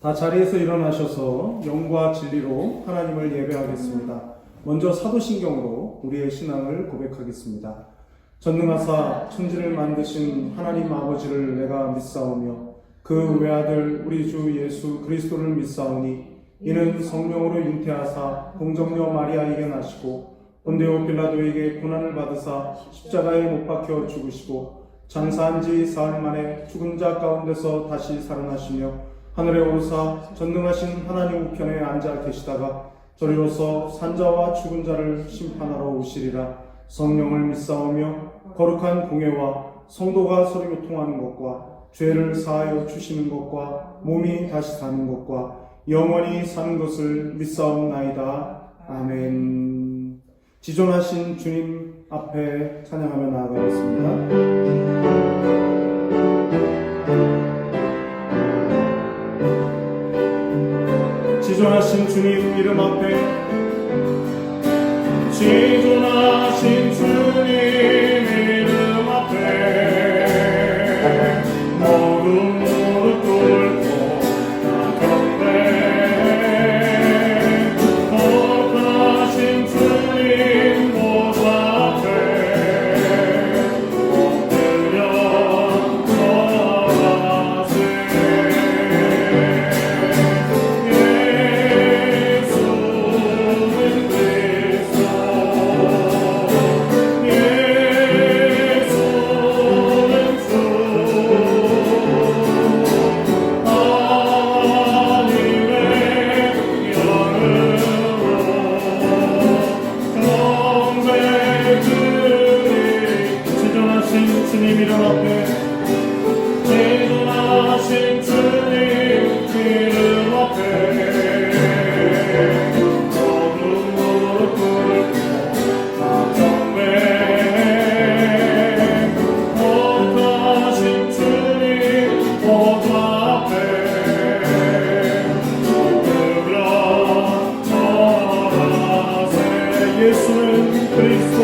다 자리에서 일어나셔서 영과 진리로 하나님을 예배하겠습니다. 먼저 사도신경으로 우리의 신앙을 고백하겠습니다. 전능하사 천지를 만드신 하나님 아버지를 내가 믿사오며 그 외아들 우리 주 예수 그리스도를 믿사오니 이는 성령으로 잉태하사 공정녀 마리아에게 나시고 본데오 빌라도에게 고난을 받으사 십자가에 못 박혀 죽으시고 장사한 지 사흘 만에 죽은 자 가운데서 다시 살아나시며 하늘에 오르사 전능하신 하나님 우편에 앉아 계시다가 저리로서 산자와 죽은 자를 심판하러 오시리라. 성령을 믿사오며 거룩한 공예와 성도가 서로 교통하는 것과 죄를 사하여 주시는 것과 몸이 다시 사는 것과 영원히 사는 것을 믿사옵나이다. 아멘. 지존하신 주님 앞에 찬양하며 나아가겠습니다. 지존하신 주님 이름 앞에 지존하신 주님 이름 앞에 모든 무릎 꿇고 다 경배 거룩하신 주님 보좌 앞에 엎드려 절하세. 주님 이름 앞에 지존하신 주님 이름 앞에 모든 무릎 꿇고 다 경배 거룩하신 주님 보좌 앞에 엎드려 절하세. 예수는 그리스도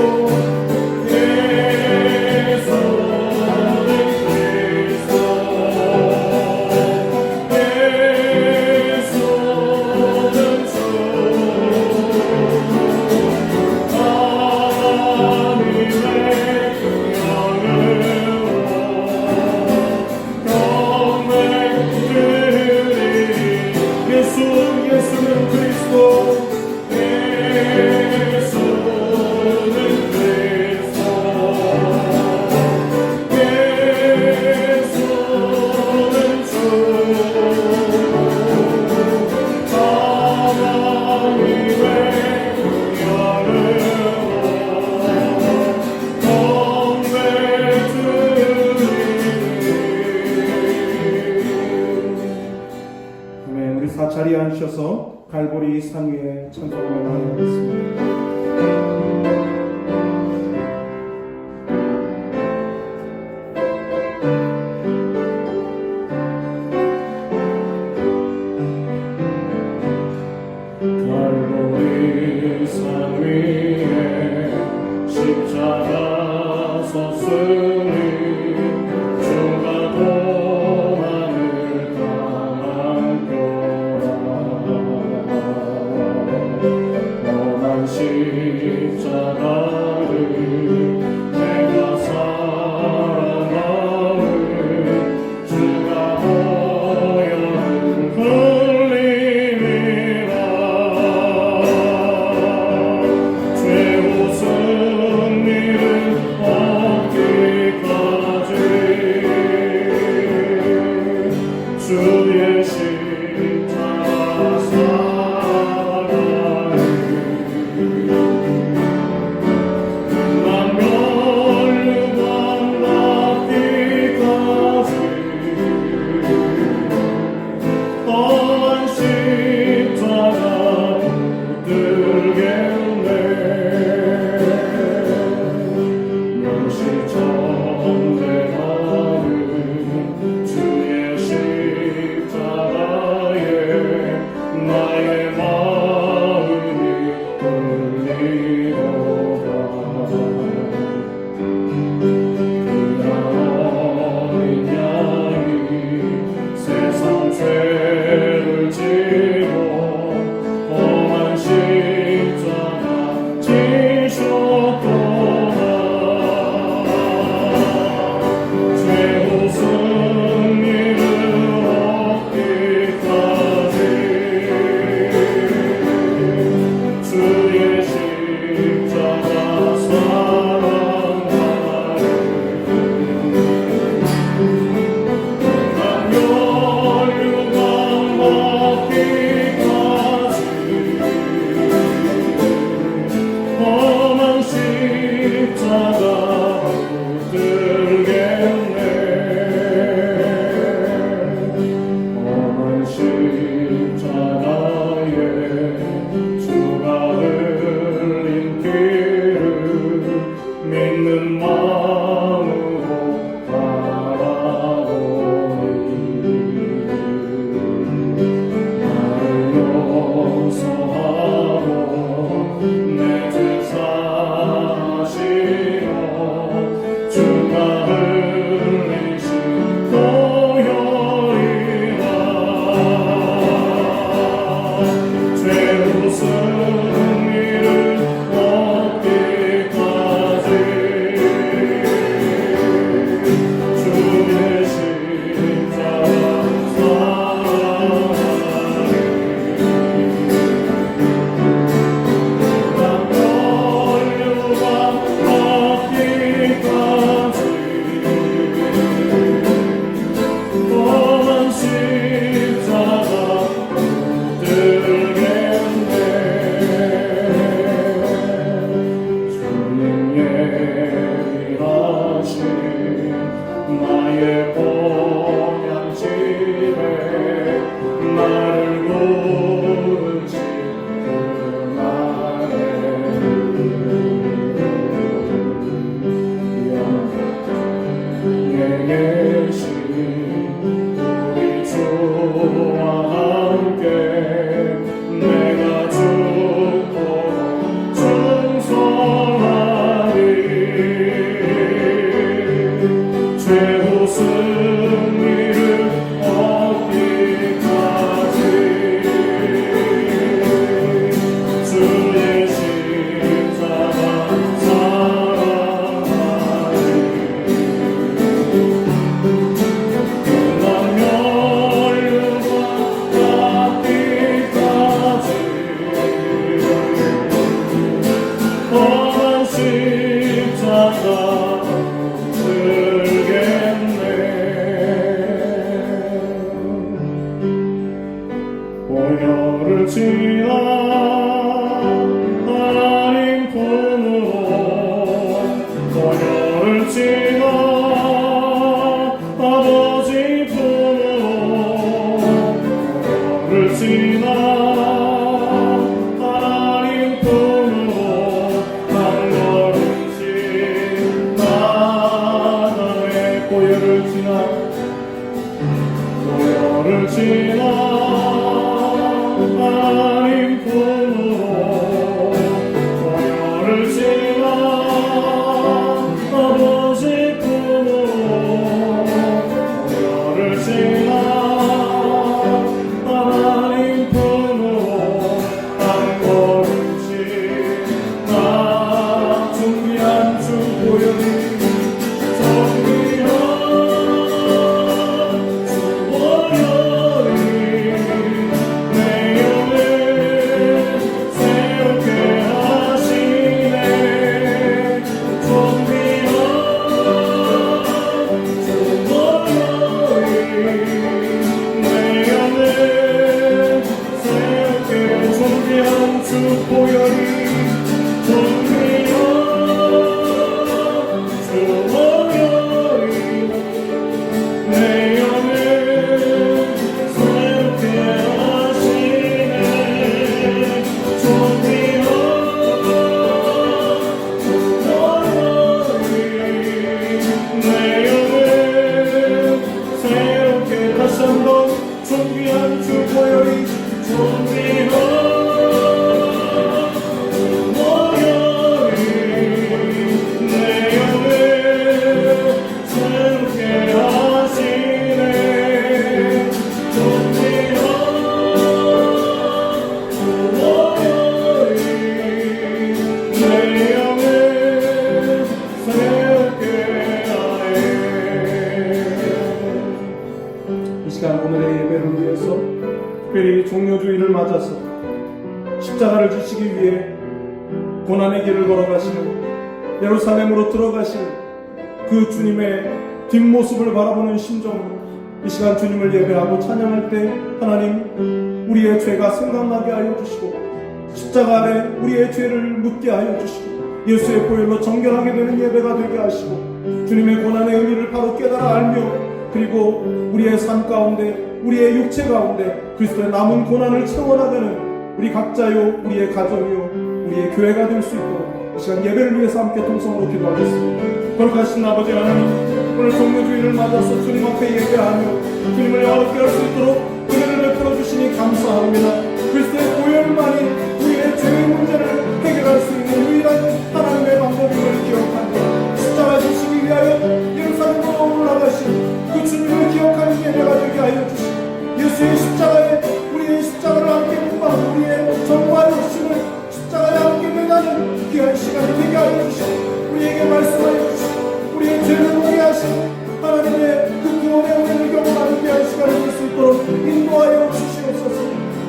자리에 앉으셔서 갈보리 산 위에 찬송하며 나아가겠습니다. 갈보리 산 위에 십자가 섰으니 주가 고난을 당한 십자가 노여를 지나 하나님 품으로 노여를 지나 아버지 품으로 노여를 지나 하나님 품으로 한 걸음씩 나 준비한 주 보혈이 오늘의 예배를 위해서 특별히 종료주일을 맞아서 십자가를 지시기 위해 고난의 길을 걸어가시는 예루살렘으로 들어가시는 그 주님의 뒷모습을 바라보는 심정으로 이 시간 주님을 예배하고 찬양할 때 하나님 우리의 죄가 생각나게 하여 주시고 십자가 아래 우리의 죄를 묻게 하여 주시고 예수의 보혈로 정결하게 되는 예배가 되게 하시고 주님의 고난의 의미를 바로 깨달아 알며 그리고 우리의 삶 가운데 우리의 육체 가운데 그리스도의 남은 고난을 채워나가는 우리 각자요 우리의 가정이요 우리의 교회가 될 수 있도록 이 시간 예배를 위해서 함께 통성으로 기도하겠습니다. 거룩하신 아버지 하나님 오늘 종료주일을 맞아서 주님 앞에 예배하며 주님을 영화롭게 할 수 있도록 은혜를 베풀어 주시니 감사합니다. 그리스도의 보혈만이 우리의 죄의 문제를 해결할 수 있는 유일한 하나님의 방법임을 기억합니다. 십자가 지시기 위하여 예루살렘으로 올라가신 그 주님을 기억하는 예배가 되게 하여 주시고 예수의 십자가에 우리의 십자가를 함께 묵과하고 우리의 정과 욕심을 십자가에 함께 매다는 귀한 시간이 되게 하여 주시고 우리에게 말씀하여 주시고 우리의 죄를 보게 하시고 하나님의 그 구원의 은혜를 경험하는 귀한 시간이 될 수 있도록 인도하여 주시옵소서.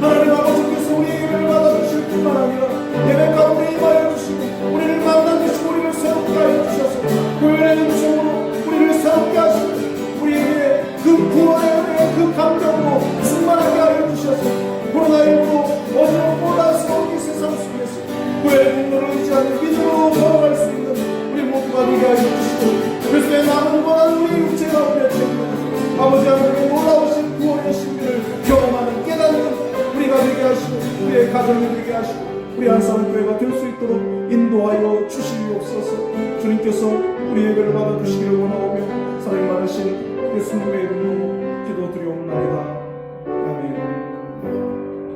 하나님 아버지께서 우리의 예배를 받아주실 뿐만 아니라 예배 가운데 임하여 주시고 우리를 만나주시고 우리를 새롭게 하여 주셔서 보혈의 능력으로 우리를 새롭게 하시고 우리에게 그 구원의 은혜의 그 감정으로 충만하게 하여 주셔서 코로나19로 어지럽고 혼란스러운 이 세상 속에서 그의 공로를 의지하는 믿음으로 걸어갈 수 있는 우리 모두가 되게 하여 주시고 그리스도의 남은 고난 우리 육체 가운데 채우는 아버지 하나님의 놀라우신 구원의 신비를 경험하는 깨닫는 우리가 되게 하시고 우리의 가정이 되게 하시고 우리 한사람 교회가 될 수 있도록 인도하여 주시옵소서. 주님께서 우리 예배를 받아주시기를 원하오며 사랑이 많으신 예수님의 이름으로 기도드리옵나이다. 아멘.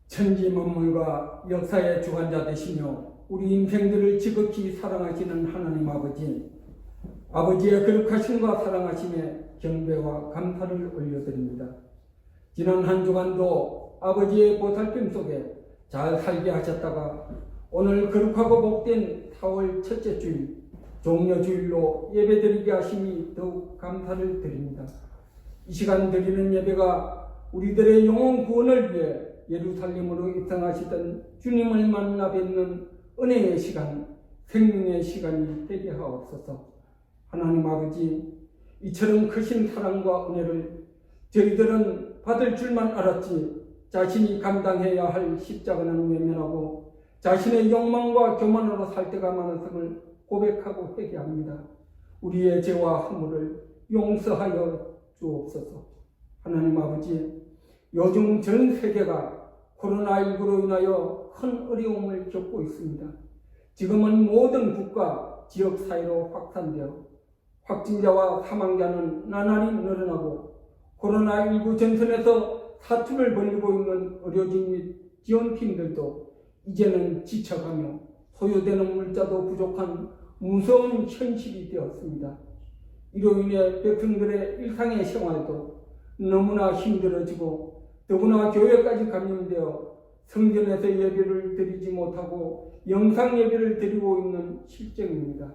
천지 만물과 역사의 주관자 되시며 우리 인생들을 지극히 사랑하시는 하나님 아버지의 거룩하심과 사랑하심에 경배와 감사를 올려드립니다. 지난 한 주간도 아버지의 보살핌 속에 잘 살게 하셨다가 오늘 거룩하고 복된 4월 첫째 주일 종려주일로 예배드리게 하심이 더욱 감사를 드립니다. 이 시간 드리는 예배가 우리들의 영혼 구원을 위해 예루살렘으로 입성하시던 주님을 만나 뵙는 은혜의 시간, 생명의 시간이 되게 하옵소서. 하나님 아버지, 이처럼 크신 사랑과 은혜를 저희들은 받을 줄만 알았지 자신이 감당해야 할 십자가는 외면하고 자신의 욕망과 교만으로 살 때가 많았음을 고백하고 회개합니다. 우리의 죄와 허물을 용서하여 주옵소서. 하나님 아버지, 요즘 전 세계가 코로나19로 인하여 큰 어려움을 겪고 있습니다. 지금은 모든 국가, 지역 사회로 확산되어 확진자와 사망자는 나날이 늘어나고 코로나19 전선에서 사투를 벌이고 있는 의료진 및 지원팀들도 이제는 지쳐가며 소요되는 물자도 부족한 무서운 현실이 되었습니다. 이로 인해 백성들의 일상의 생활도 너무나 힘들어지고 더구나 교회까지 감염되어 성전에서 예배를 드리지 못하고 영상 예배를 드리고 있는 실정입니다.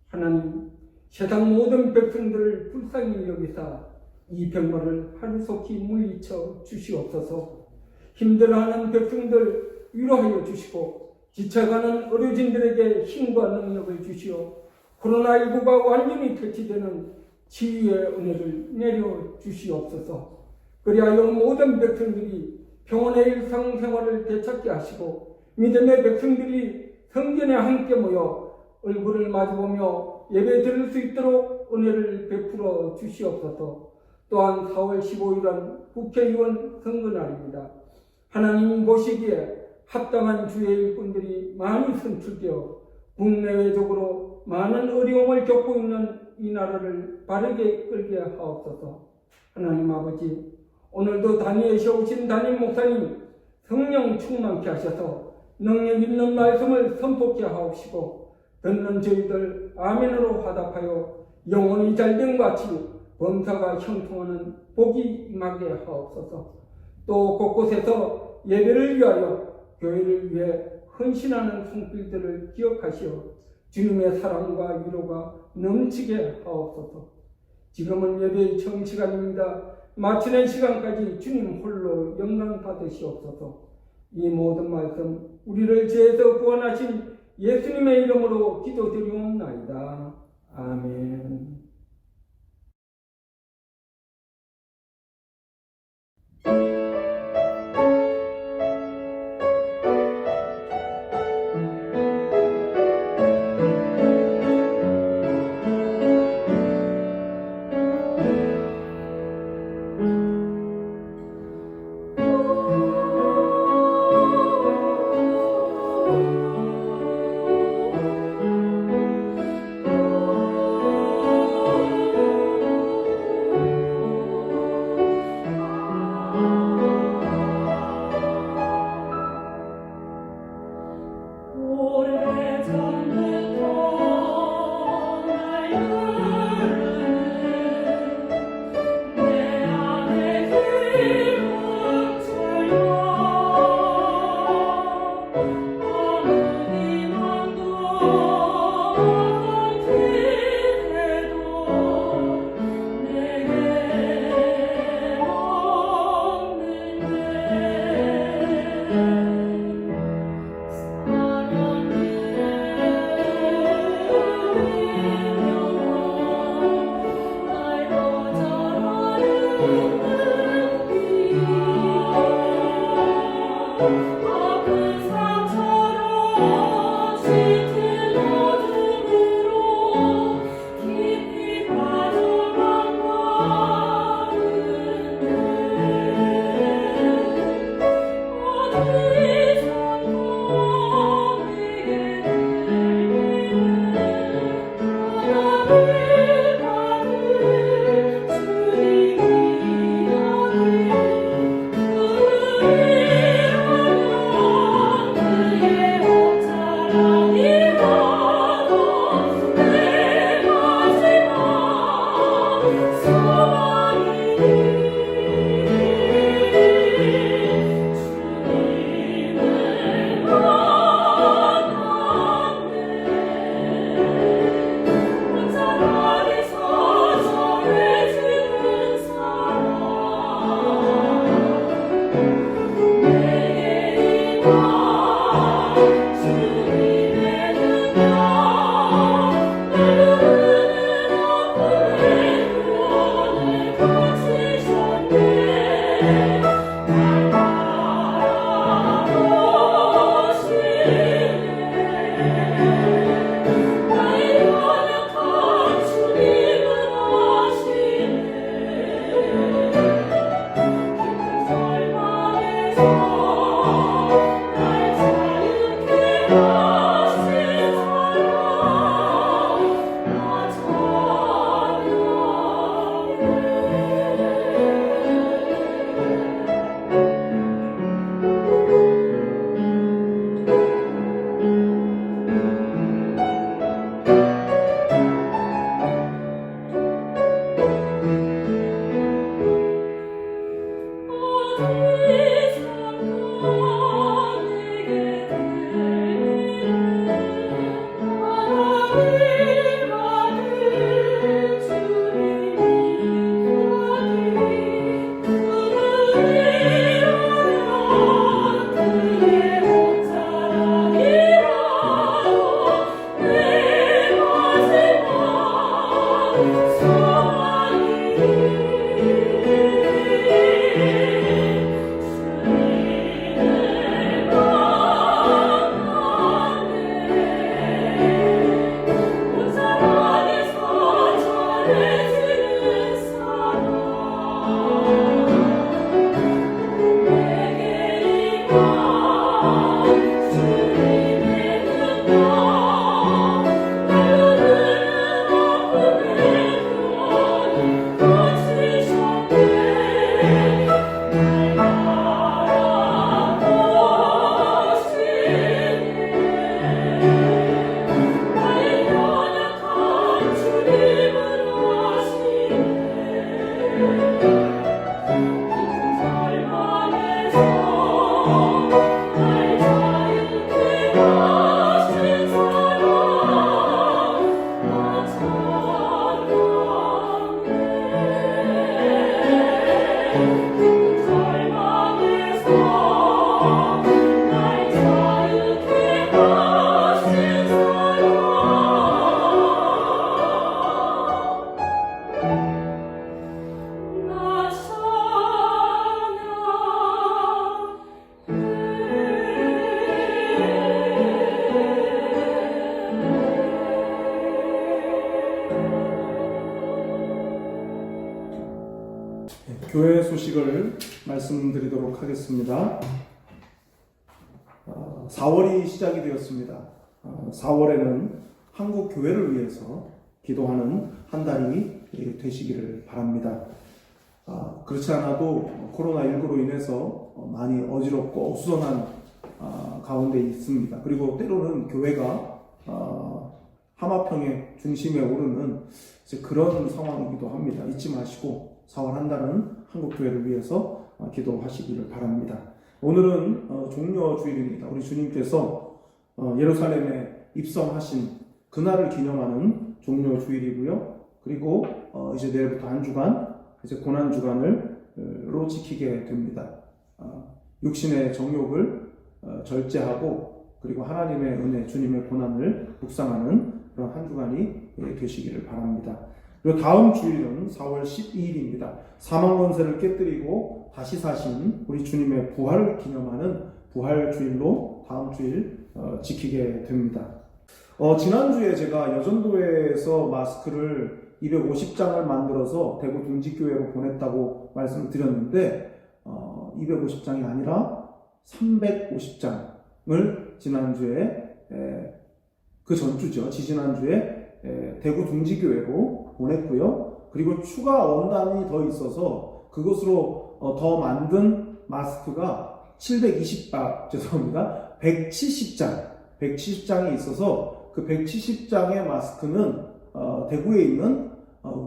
하나님, 세상 모든 백성들을 불쌍히 여기사 이 병마를 하루속히 물리쳐 주시옵소서. 힘들어하는 백성들 위로하여 주시고 지쳐가는 의료진들에게 힘과 능력을 주시어 코로나19가 완전히 퇴치되는 치유의 은혜를 내려 주시옵소서. 그리하여 모든 백성들이 평온의 일상생활을 되찾게 하시고 믿음의 백성들이 성전에 함께 모여 얼굴을 마주보며 예배 드릴 수 있도록 은혜를 베풀어 주시옵소서. 또한 4월 15일은 국회의원 선거날입니다. 하나님 보시기에 합당한 주의 일꾼들이 많이 선출되어 국내외적으로 많은 어려움을 겪고 있는 이 나라를 바르게 끌게 하옵소서. 하나님 아버지, 오늘도 단위에 세우신 담임 목사님 성령 충만케 하셔서 능력 있는 말씀을 선포케 하옵시고 듣는 저희들 아멘으로 화답하여 영혼이 잘된 같이 범사가 형통하는 복이 임하게 하옵소서. 또 곳곳에서 예배를 위하여 교회를 위해 헌신하는 손길들을 기억하시어 주님의 사랑과 위로가 넘치게 하옵소서. 지금은 예배의 처음 시간입니다. 마치는 시간까지 주님 홀로 영광 받으시옵소서. 이 모든 말씀 우리를 죄에서 구원하신 예수님의 이름으로 기도드리옵나이다. 아멘. 교회 소식을 말씀드리도록 하겠습니다. 4월이 시작이 되었습니다. 4월에는 한국 교회를 위해서 기도하는 한 달이 되시기를 바랍니다. 그렇지 않아도 코로나19로 인해서 많이 어지럽고 어수선한 가운데 있습니다. 그리고 때로는 교회가 하마평의 중심에 오르는 그런 상황이기도 합니다. 잊지 마시고 4월 한 달은 한국교회를 위해서 기도하시기를 바랍니다. 오늘은 종려 주일입니다. 우리 주님께서 예루살렘에 입성하신 그날을 기념하는 종려 주일이고요. 그리고 이제 내일부터 한 주간 이제 고난 주간을로 지키게 됩니다. 육신의 정욕을 절제하고 그리고 하나님의 은혜, 주님의 고난을 묵상하는 그런 한 주간이 되시기를 바랍니다. 그리고 다음 주일은 4월 12일입니다. 사망 권세를 깨뜨리고 다시 사신 우리 주님의 부활을 기념하는 부활 주일로 다음 주일 지키게 됩니다. 지난주에 제가 여전도에서 마스크를 250장을 만들어서 대구 둥지교회로 보냈다고 말씀을 드렸는데 250장이 아니라 350장을 지난주에 그 전주죠. 지지난주에 대구 둥지교회로 보냈고요. 그리고 추가 원단이 더 있어서 그것으로 더 만든 마스크가 170장이 있어서 그 170장의 마스크는 대구에 있는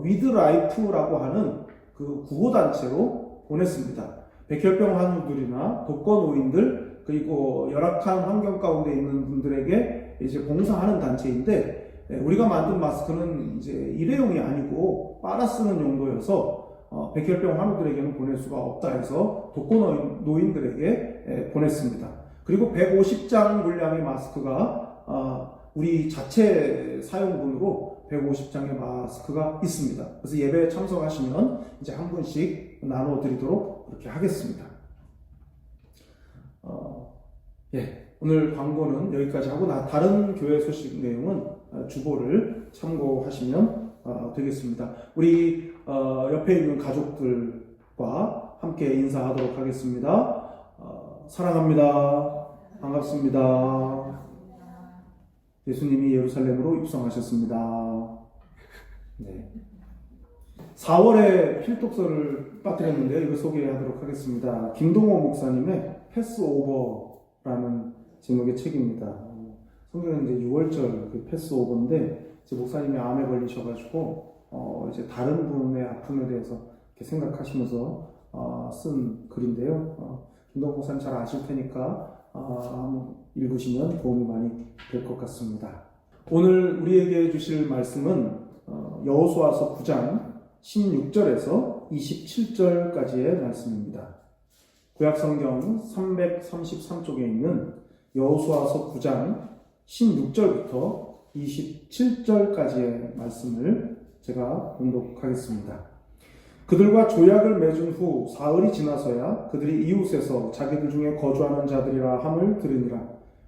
위드라이프라고 하는 그 구호단체로 보냈습니다. 백혈병 환우들이나 독거노인들 그리고 열악한 환경 가운데 있는 분들에게 이제 봉사하는 단체인데 우리가 만든 마스크는 이제 일회용이 아니고 빨아 쓰는 용도여서 백혈병 환우들에게는 보낼 수가 없다 해서 독거노인들에게 보냈습니다. 그리고 150장 분량의 마스크가 우리 자체 사용분으로 150장의 마스크가 있습니다. 그래서 예배에 참석하시면 이제 한 분씩 나눠드리도록 그렇게 하겠습니다. 오늘 광고는 여기까지 하고 다른 교회 소식 내용은 주보를 참고하시면 되겠습니다. 우리 옆에 있는 가족들과 함께 인사하도록 하겠습니다. 사랑합니다. 반갑습니다. 예수님이 예루살렘으로 입성하셨습니다. 네. 4월에 필독서를 빠뜨렸는데요. 이거 소개하도록 하겠습니다. 김동호 목사님의 패스오버라는 제목의 책입니다. 성경은 이제 6월절 그 패스오버인데 제 목사님이 암에 걸리셔가지고 이제 다른 분의 아픔에 대해서 이렇게 생각하시면서 쓴 글인데요. 김동호 목사님 잘 아실 테니까 읽으시면 도움이 많이 될 것 같습니다. 오늘 우리에게 주실 말씀은 여호수아서 9장 16절에서 27절까지의 말씀입니다. 구약성경 333쪽에 있는 여호수아서 9장 16절부터 27절까지의 말씀을 제가 봉독하겠습니다. 그들과 조약을 맺은 후 사흘이 지나서야 그들이 이웃에서 자기들 중에 거주하는 자들이라 함을 들으니라.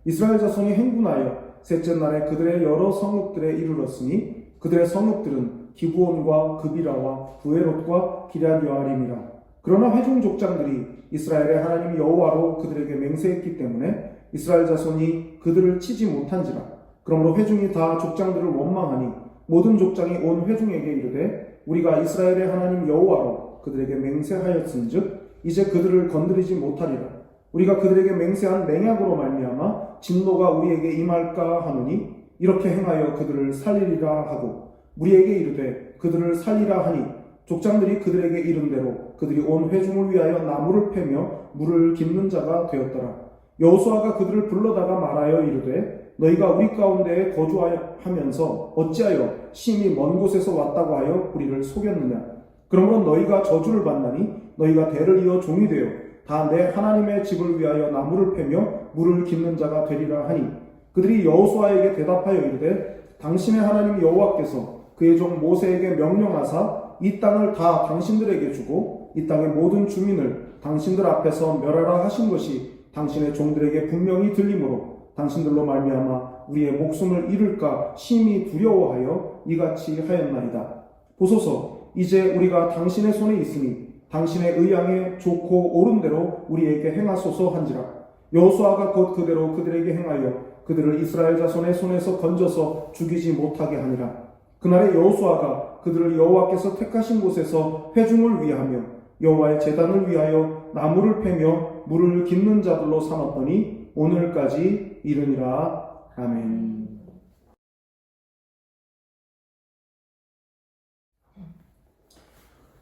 이스라엘 자손이 행군하여 셋째 날에 그들의 여러 성읍들에 이르렀으니 그들의 성읍들은 기브온과 그비라와 부에롯과 기럇여아림이라. 그러나 회중 족장들이 이스라엘의 하나님 여호와로 그들에게 맹세했기 때문에 이스라엘 자손이 그들을 치지 못한지라. 그러므로 회중이 다 족장들을 원망하니 모든 족장이 온 회중에게 이르되 우리가 이스라엘의 하나님 여호와로 그들에게 맹세하였은즉 이제 그들을 건드리지 못하리라. 우리가 그들에게 맹세한 맹약으로 말미암아 진노가 우리에게 임할까 하노니 이렇게 행하여 그들을 살리리라 하고 우리에게 이르되 그들을 살리라 하니 족장들이 그들에게 이른 대로 그들이 온 회중을 위하여 나무를 패며 물을 깃는 자가 되었더라. 여호수아가 그들을 불러다가 말하여 이르되 너희가 우리 가운데에 거주하면서 어찌하여 심히 먼 곳에서 왔다고 하여 우리를 속였느냐. 그러므로 너희가 저주를 받나니 너희가 대를 이어 종이 되어 다 내 하나님의 집을 위하여 나무를 패며 물을 깃는 자가 되리라 하니 그들이 여호수아에게 대답하여 이르되 당신의 하나님 여호와께서 그의 종 모세에게 명령하사 이 땅을 다 당신들에게 주고 이 땅의 모든 주민을 당신들 앞에서 멸하라 하신 것이 당신의 종들에게 분명히 들리므로 당신들로 말미암아 우리의 목숨을 잃을까 심히 두려워하여 이같이 하였나이다. 보소서 이제 우리가 당신의 손에 있으니 당신의 의향에 좋고 옳은 대로 우리에게 행하소서 한지라. 여호수아가 곧 그대로 그들에게 행하여 그들을 이스라엘 자손의 손에서 건져서 죽이지 못하게 하니라. 그날에 여호수아가 그들을 여호와께서 택하신 곳에서 회중을 위하며 여호와의 제단을 위하여 나무를 패며 물을 깃는 자들로 삼았더니 오늘까지 이르니라. 아멘.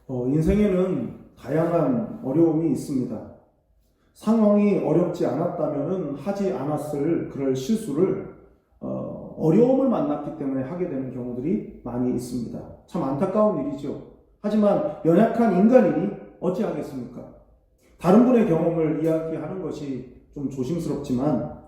인생에는 다양한 어려움이 있습니다. 상황이 어렵지 않았다면 하지 않았을 그럴 실수를 어려움을 만났기 때문에 하게 되는 경우들이 많이 있습니다. 참 안타까운 일이죠. 하지만 연약한 인간이니 어찌하겠습니까? 다른 분의 경험을 이야기하는 것이 좀 조심스럽지만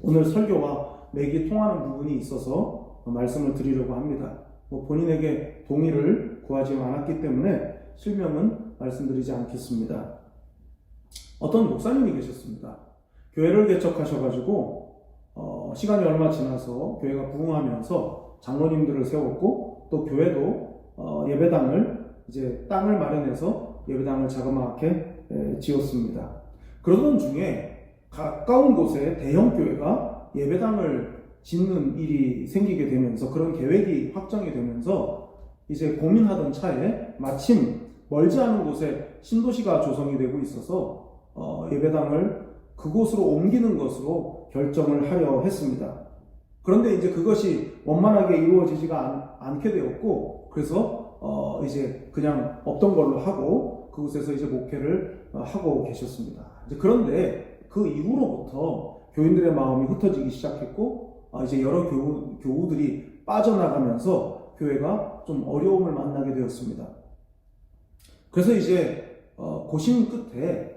오늘 설교와 맥이 통하는 부분이 있어서 말씀을 드리려고 합니다. 본인에게 동의를 구하지 않았기 때문에 실명은 말씀드리지 않겠습니다. 어떤 목사님이 계셨습니다. 교회를 개척하셔가지고 시간이 얼마 지나서 교회가 부흥하면서 장로님들을 세웠고 또 교회도 예배당을 이제 땅을 마련해서 예배당을 자그마하게 지었습니다. 그러던 중에 가까운 곳에 대형 교회가 예배당을 짓는 일이 생기게 되면서 그런 계획이 확정이 되면서 이제 고민하던 차에 마침 멀지 않은 곳에 신도시가 조성이 되고 있어서 예배당을 그곳으로 옮기는 것으로 결정을 하려 했습니다. 그런데 이제 그것이 원만하게 이루어지지가 않게 되었고 그래서 이제 그냥 없던 걸로 하고 그곳에서 이제 목회를 하고 계셨습니다. 이제 그런데 그 이후로부터 교인들의 마음이 흩어지기 시작했고 이제 여러 교우들이 빠져나가면서 교회가 좀 어려움을 만나게 되었습니다. 그래서 이제 고심 끝에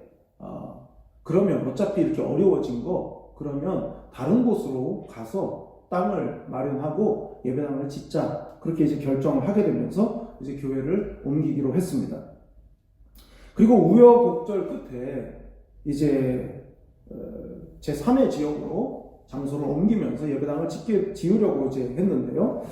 그러면 어차피 이렇게 어려워진 거 그러면 다른 곳으로 가서 땅을 마련하고 예배당을 짓자 그렇게 이제 결정을 하게 되면서 이제 교회를 옮기기로 했습니다. 그리고 우여곡절 끝에 이제 제3의 지역으로 장소를 옮기면서 예배당을 지으려고 이제 했는데요.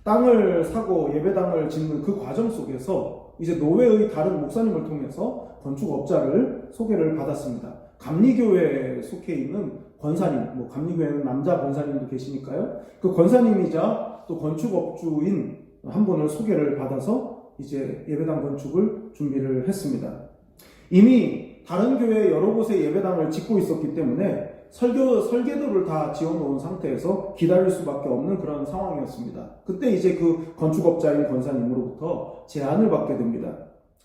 땅을 사고 예배당을 짓는 그 과정 속에서 이제 노회의 다른 목사님을 통해서 건축업자를 소개를 받았습니다. 감리교회에 속해 있는 권사님, 감리교회는 남자 권사님도 계시니까요. 그 권사님이자 또 건축업주인 한 분을 소개를 받아서 이제 예배당 건축을 준비를 했습니다. 이미 다른 교회 여러 곳에 예배당을 짓고 있었기 때문에 설계도를 다 지어놓은 상태에서 기다릴 수밖에 없는 그런 상황이었습니다. 그때 이제 그 건축업자인 권사님으로부터 제안을 받게 됩니다.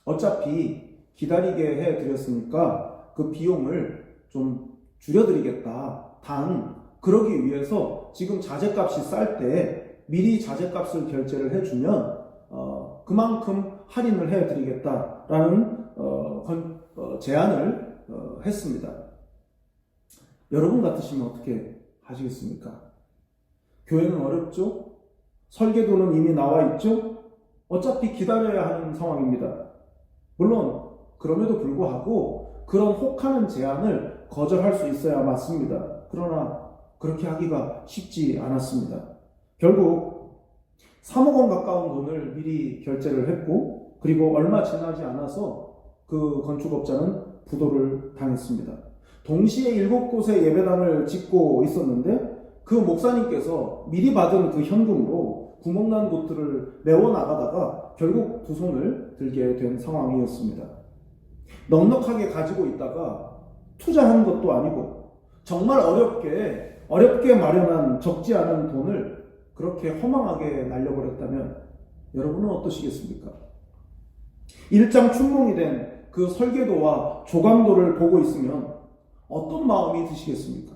어차피 기다리게 해드렸으니까 그 비용을 좀 줄여드리겠다. 단 그러기 위해서 지금 자재값이 쌀 때 미리 자재값을 결제를 해주면 그만큼 할인을 해드리겠다라는 제안을 했습니다. 여러분 같으시면 어떻게 하시겠습니까? 교회는 어렵죠? 설계도는 이미 나와 있죠? 어차피 기다려야 하는 상황입니다. 물론 그럼에도 불구하고 그런 혹하는 제안을 거절할 수 있어야 맞습니다. 그러나 그렇게 하기가 쉽지 않았습니다. 결국 3억 원 가까운 돈을 미리 결제를 했고, 그리고 얼마 지나지 않아서 그 건축업자는 부도를 당했습니다. 동시에 7곳의 예배당을 짓고 있었는데 그 목사님께서 미리 받은 그 현금으로 구멍난 곳들을 메워나가다가 결국 두 손을 들게 된 상황이었습니다. 넉넉하게 가지고 있다가 투자한 것도 아니고 정말 어렵게 마련한 적지 않은 돈을 그렇게 허망하게 날려버렸다면 여러분은 어떠시겠습니까? 일장춘몽이 된 그 설계도와 조감도를 보고 있으면 어떤 마음이 드시겠습니까?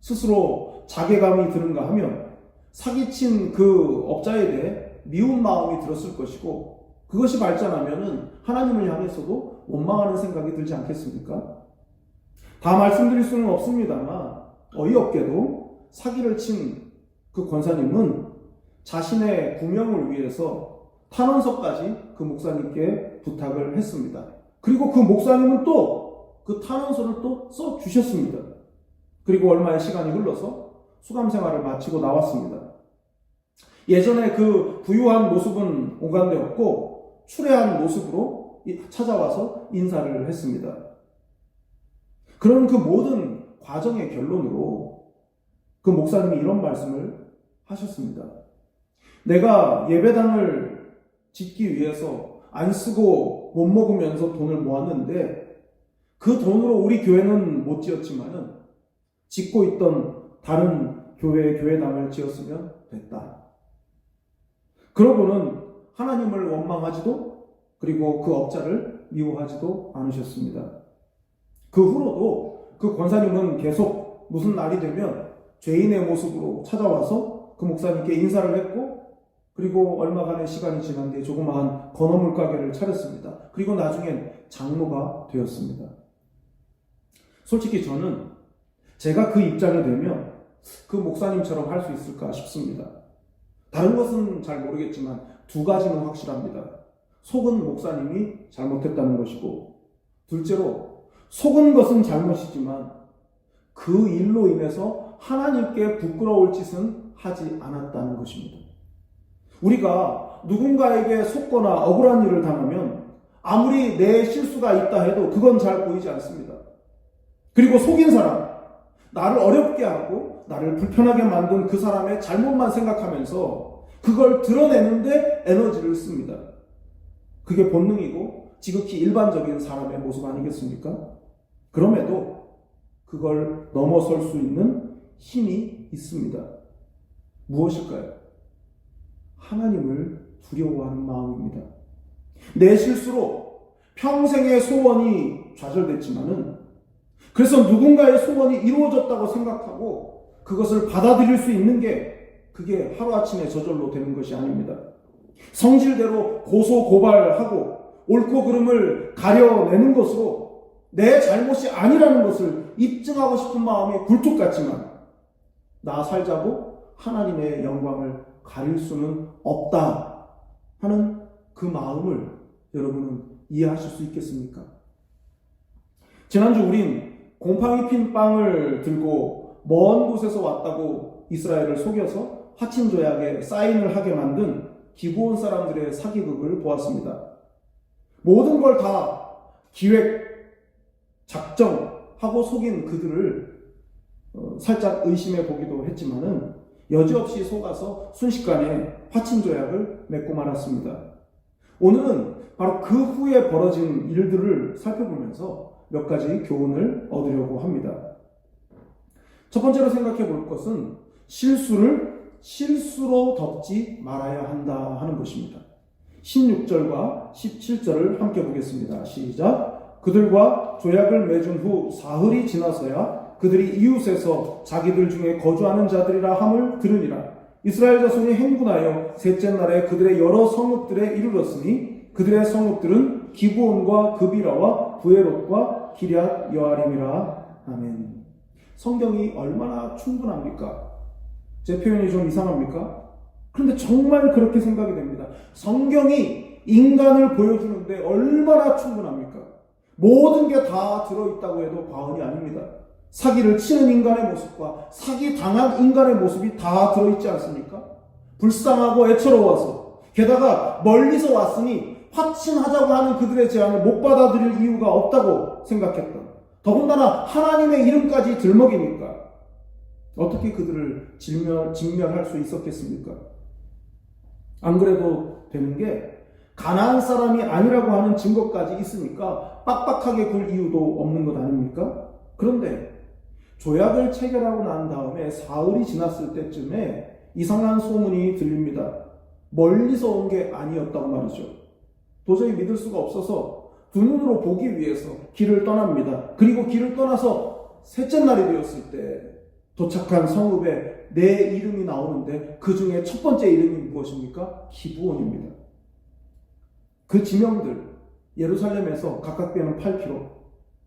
스스로 자괴감이 드는가 하면 사기친 그 업자에 대해 미운 마음이 들었을 것이고, 그것이 발전하면은 하나님을 향해서도 원망하는 생각이 들지 않겠습니까? 다 말씀드릴 수는 없습니다만 어이없게도 사기를 친 그 권사님은 자신의 구명을 위해서 탄원서까지 그 목사님께 부탁을 했습니다. 그리고 그 목사님은 또 그 탄원서를 또 써주셨습니다. 그리고 얼마의 시간이 흘러서 수감 생활을 마치고 나왔습니다. 예전에 그 부유한 모습은 오간되었고 추레한 모습으로 찾아와서 인사를 했습니다. 그런 그 모든 과정의 결론으로 그 목사님이 이런 말씀을 하셨습니다. 내가 예배당을 짓기 위해서 안 쓰고 못 먹으면서 돈을 모았는데 그 돈으로 우리 교회는 못 지었지만은 짓고 있던 다른 교회의 교회당을 지었으면 됐다. 그러고는 하나님을 원망하지도, 그리고 그 업자를 미워하지도 않으셨습니다. 그 후로도 그 권사님은 계속 무슨 날이 되면 죄인의 모습으로 찾아와서 그 목사님께 인사를 했고, 그리고 얼마간의 시간이 지난 뒤에 조그마한 건어물 가게를 차렸습니다. 그리고 나중엔 장로가 되었습니다. 솔직히 저는 제가 그 입장이 되면 그 목사님처럼 할 수 있을까 싶습니다. 다른 것은 잘 모르겠지만 두 가지는 확실합니다. 속은 목사님이 잘못했다는 것이고, 둘째로 속은 것은 잘못이지만 그 일로 인해서 하나님께 부끄러울 짓은 하지 않았다는 것입니다. 우리가 누군가에게 속거나 억울한 일을 당하면 아무리 내 실수가 있다 해도 그건 잘 보이지 않습니다. 그리고 속인 사람, 나를 어렵게 하고 나를 불편하게 만든 그 사람의 잘못만 생각하면서 그걸 드러내는데 에너지를 씁니다. 그게 본능이고 지극히 일반적인 사람의 모습 아니겠습니까? 그럼에도 그걸 넘어설 수 있는 힘이 있습니다. 무엇일까요? 하나님을 두려워하는 마음입니다. 내 실수로 평생의 소원이 좌절됐지만은, 그래서 누군가의 소원이 이루어졌다고 생각하고 그것을 받아들일 수 있는 게 그게 하루아침에 저절로 되는 것이 아닙니다. 성질대로 고소고발하고 옳고 그름을 가려내는 것으로 내 잘못이 아니라는 것을 입증하고 싶은 마음이 굴뚝 같지만, 나 살자고 하나님의 영광을 가릴 수는 없다 하는 그 마음을 여러분은 이해하실 수 있겠습니까? 지난주 우린 곰팡이 핀 빵을 들고 먼 곳에서 왔다고 이스라엘을 속여서 화친조약에 사인을 하게 만든 기브온 사람들의 사기극을 보았습니다. 모든 걸 다 기획, 작정하고 속인 그들을 살짝 의심해 보기도 했지만은 여지없이 속아서 순식간에 화친조약을 맺고 말았습니다. 오늘은 바로 그 후에 벌어진 일들을 살펴보면서 몇 가지 교훈을 얻으려고 합니다. 첫 번째로 생각해 볼 것은 실수를 실수로 덮지 말아야 한다 하는 것입니다. 16절과 17절을 함께 보겠습니다. 시작. 그들과 조약을 맺은 후 사흘이 지나서야 그들이 이웃에서 자기들 중에 거주하는 자들이라 함을 들으니라. 이스라엘 자손이 행군하여 셋째 날에 그들의 여러 성읍들에 이르렀으니 그들의 성읍들은 기브온과 그비라와 부에롯과 기럇 여아림이라. 아멘. 성경이 얼마나 충분합니까? 제 표현이 좀 이상합니까? 그런데 정말 그렇게 생각이 됩니다. 성경이 인간을 보여주는데 얼마나 충분합니까? 모든 게 다 들어있다고 해도 과언이 아닙니다. 사기를 치는 인간의 모습과 사기 당한 인간의 모습이 다 들어있지 않습니까? 불쌍하고 애처로워서, 게다가 멀리서 왔으니 확신하자고 하는 그들의 제안을 못 받아들일 이유가 없다고 생각했던, 더군다나 하나님의 이름까지 들먹이니까 어떻게 그들을 직멸할 수 있었겠습니까? 안 그래도 되는 게 가나안 사람이 아니라고 하는 증거까지 있으니까 빡빡하게 굴 이유도 없는 것 아닙니까? 그런데 조약을 체결하고 난 다음에 사흘이 지났을 때쯤에 이상한 소문이 들립니다. 멀리서 온 게 아니었단 말이죠. 도저히 믿을 수가 없어서 두 눈으로 보기 위해서 길을 떠납니다. 그리고 길을 떠나서 셋째 날이 되었을 때 도착한 성읍에 네 이름이 나오는데 그 중에 첫 번째 이름이 무엇입니까? 기브온입니다. 그 지명들, 예루살렘에서 각각 빼면 8km,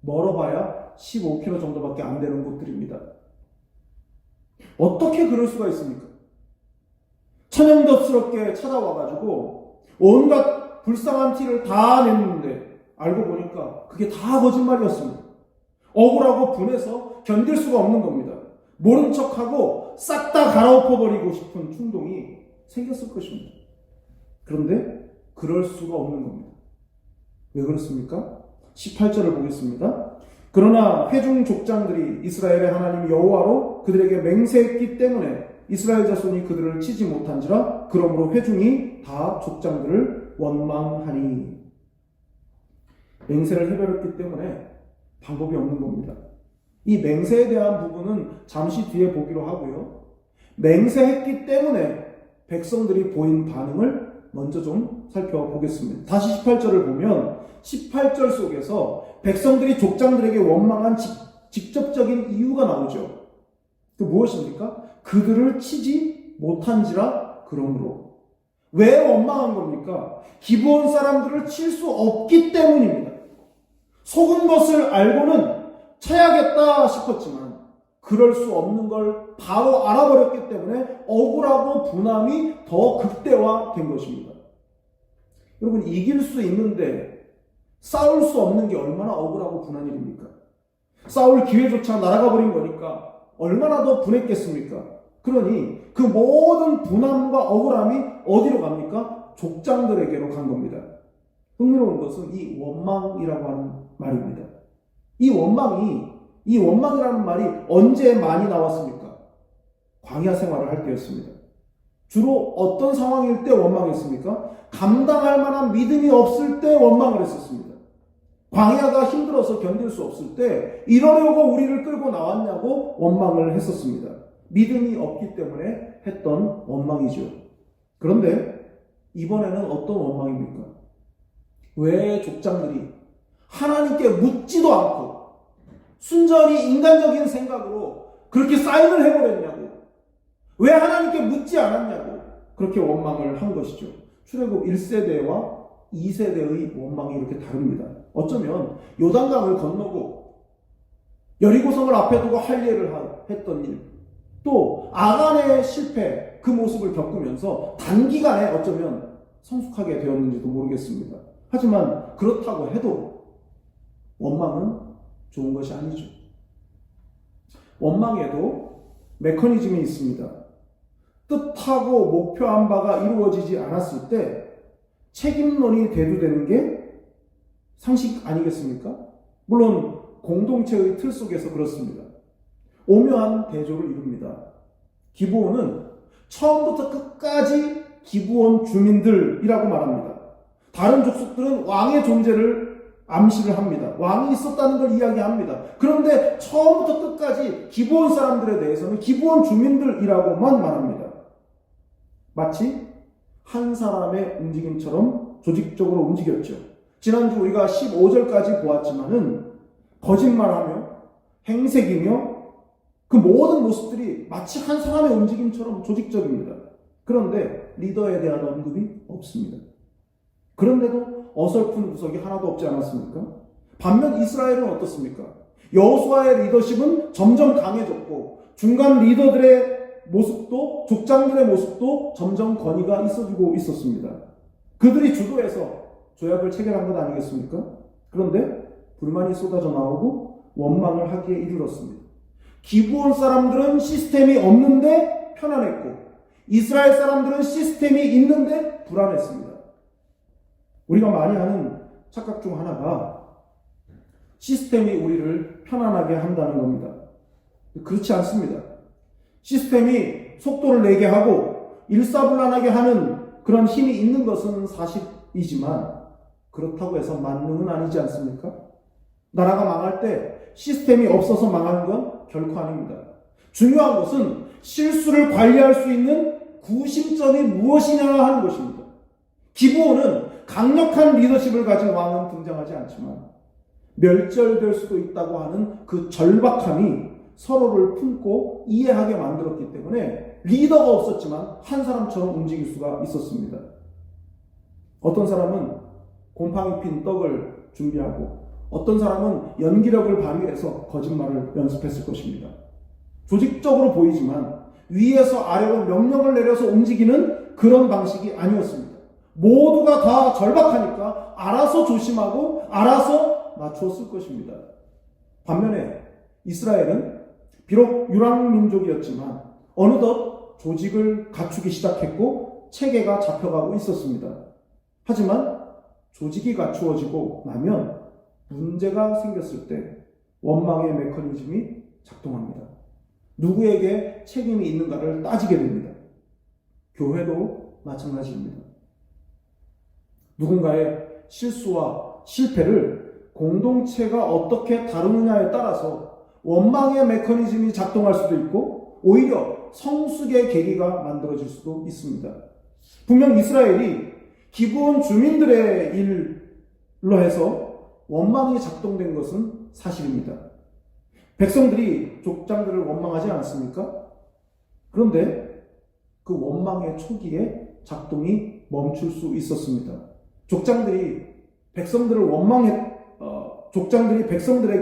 멀어봐야 15km 정도밖에 안 되는 곳들입니다. 어떻게 그럴 수가 있습니까? 천연덕스럽게 찾아와가지고 온갖 불쌍한 티를 다 냈는데 알고 보니까 그게 다 거짓말이었습니다. 억울하고 분해서 견딜 수가 없는 겁니다. 모른 척하고 싹 다 갈아엎어버리고 싶은 충동이 생겼을 것입니다. 그런데 그럴 수가 없는 겁니다. 왜 그렇습니까? 18절을 보겠습니다. 그러나 회중 족장들이 이스라엘의 하나님 여호와로 그들에게 맹세했기 때문에 이스라엘 자손이 그들을 치지 못한지라. 그러므로 회중이 다 족장들을 원망하니. 맹세를 해버렸기 때문에 방법이 없는 겁니다. 이 맹세에 대한 부분은 잠시 뒤에 보기로 하고요. 맹세했기 때문에 백성들이 보인 반응을 먼저 좀 살펴보겠습니다. 다시 18절을 보면 18절 속에서 백성들이 족장들에게 원망한 직접적인 이유가 나오죠. 그 무엇입니까? 그들을 치지 못한지라. 그러므로. 왜 원망한 겁니까? 기브온 사람들을 칠 수 없기 때문입니다. 속은 것을 알고는 쳐야겠다 싶었지만 그럴 수 없는 걸 바로 알아버렸기 때문에 억울하고 분함이 더 극대화된 것입니다. 여러분, 이길 수 있는데 싸울 수 없는 게 얼마나 억울하고 분한 일입니까? 싸울 기회조차 날아가 버린 거니까 얼마나 더 분했겠습니까? 그러니 그 모든 분함과 억울함이 어디로 갑니까? 족장들에게로 간 겁니다. 흥미로운 것은 이 원망이라고 하는 말입니다. 이 원망이라는 말이 언제 많이 나왔습니까? 광야 생활을 할 때였습니다. 주로 어떤 상황일 때 원망했습니까? 감당할 만한 믿음이 없을 때 원망을 했었습니다. 광야가 힘들어서 견딜 수 없을 때 이러려고 우리를 끌고 나왔냐고 원망을 했었습니다. 믿음이 없기 때문에 했던 원망이죠. 그런데 이번에는 어떤 원망입니까? 왜 족장들이 하나님께 묻지도 않고 순전히 인간적인 생각으로 그렇게 사인을 해버렸냐고, 왜 하나님께 묻지 않았냐고 그렇게 원망을 한 것이죠. 출애굽 1세대와 2세대의 원망이 이렇게 다릅니다. 어쩌면 요단강을 건너고 여리고성을 앞에 두고 할례를 했던 일, 또 아간의 실패, 그 모습을 겪으면서 단기간에 어쩌면 성숙하게 되었는지도 모르겠습니다. 하지만 그렇다고 해도 원망은 좋은 것이 아니죠. 원망에도 메커니즘이 있습니다. 뜻하고 목표한 바가 이루어지지 않았을 때 책임론이 대두되는 게 상식 아니겠습니까? 물론 공동체의 틀 속에서 그렇습니다. 오묘한 대조를 이룹니다. 기브온은 처음부터 끝까지 기브온 주민들이라고 말합니다. 다른 족속들은 왕의 존재를 암시를 합니다. 왕이 있었다는 걸 이야기합니다. 그런데 처음부터 끝까지 기브온 사람들에 대해서는 기브온 주민들이라고만 말합니다. 마치 한 사람의 움직임처럼 조직적으로 움직였죠. 지난주 우리가 15절까지 보았지만은 거짓말하며 행색이며 그 모든 모습들이 마치 한 사람의 움직임처럼 조직적입니다. 그런데 리더에 대한 언급이 없습니다. 그런데도 어설픈 구석이 하나도 없지 않았습니까? 반면 이스라엘은 어떻습니까? 여호수아의 리더십은 점점 강해졌고 중간 리더들의 모습도, 족장들의 모습도 점점 권위가 있어지고 있었습니다. 그들이 주도해서 조약을 체결한 것 아니겠습니까? 그런데 불만이 쏟아져 나오고 원망을 하기에 이르렀습니다. 기브온 사람들은 시스템이 없는데 편안했고 이스라엘 사람들은 시스템이 있는데 불안했습니다. 우리가 많이 하는 착각 중 하나가 시스템이 우리를 편안하게 한다는 겁니다. 그렇지 않습니다. 시스템이 속도를 내게 하고 일사불란하게 하는 그런 힘이 있는 것은 사실이지만 그렇다고 해서 만능은 아니지 않습니까? 나라가 망할 때 시스템이 없어서 망하는 건 결코 아닙니다. 중요한 것은 실수를 관리할 수 있는 구심점이 무엇이냐 하는 것입니다. 기브온은 강력한 리더십을 가진 왕은 등장하지 않지만 멸절될 수도 있다고 하는 그 절박함이 서로를 품고 이해하게 만들었기 때문에 리더가 없었지만 한 사람처럼 움직일 수가 있었습니다. 어떤 사람은 곰팡이 핀 떡을 준비하고 어떤 사람은 연기력을 발휘해서 거짓말을 연습했을 것입니다. 조직적으로 보이지만 위에서 아래로 명령을 내려서 움직이는 그런 방식이 아니었습니다. 모두가 다 절박하니까 알아서 조심하고 알아서 맞추었을 것입니다. 반면에 이스라엘은 비록 유랑민족이었지만 어느덧 조직을 갖추기 시작했고 체계가 잡혀가고 있었습니다. 하지만 조직이 갖추어지고 나면 문제가 생겼을 때 원망의 메커니즘이 작동합니다. 누구에게 책임이 있는가를 따지게 됩니다. 교회도 마찬가지입니다. 누군가의 실수와 실패를 공동체가 어떻게 다루느냐에 따라서 원망의 메커니즘이 작동할 수도 있고 오히려 성숙의 계기가 만들어질 수도 있습니다. 분명 이스라엘이 기브온 주민들의 일로 해서 원망이 작동된 것은 사실입니다. 백성들이 족장들을 원망하지 않습니까? 그런데 그 원망의 초기에 작동이 멈출 수 있었습니다. 족장들이 백성들에게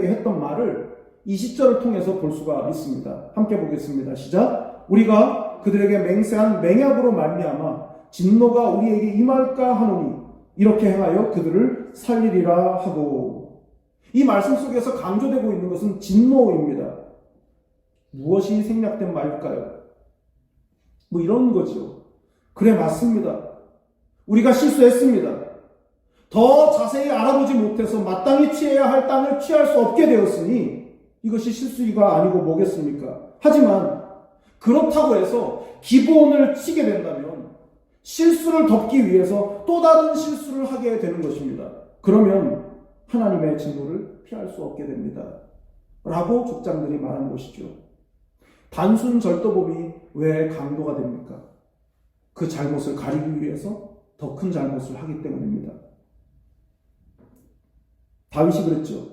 했던 말을 이 시절을 통해서 볼 수가 있습니다. 함께 보겠습니다. 시작. 우리가 그들에게 맹세한 맹약으로 말미암아 진노가 우리에게 임할까 하노니 이렇게 행하여 그들을 살리리라 하고. 이 말씀 속에서 강조되고 있는 것은 진노입니다. 무엇이 생략된 말일까요? 이런 거죠. 그래, 맞습니다. 우리가 실수했습니다. 더 자세히 알아보지 못해서 마땅히 취해야 할 땅을 취할 수 없게 되었으니 이것이 실수가 아니고 뭐겠습니까? 하지만 그렇다고 해서 기브온을 치게 된다면 실수를 덮기 위해서 또 다른 실수를 하게 되는 것입니다. 그러면 하나님의 진노를 피할 수 없게 됩니다. 라고 족장들이 말한 것이죠. 단순 절도범이 왜 강도가 됩니까? 그 잘못을 가리기 위해서 더 큰 잘못을 하기 때문입니다. 다윗이 그랬죠.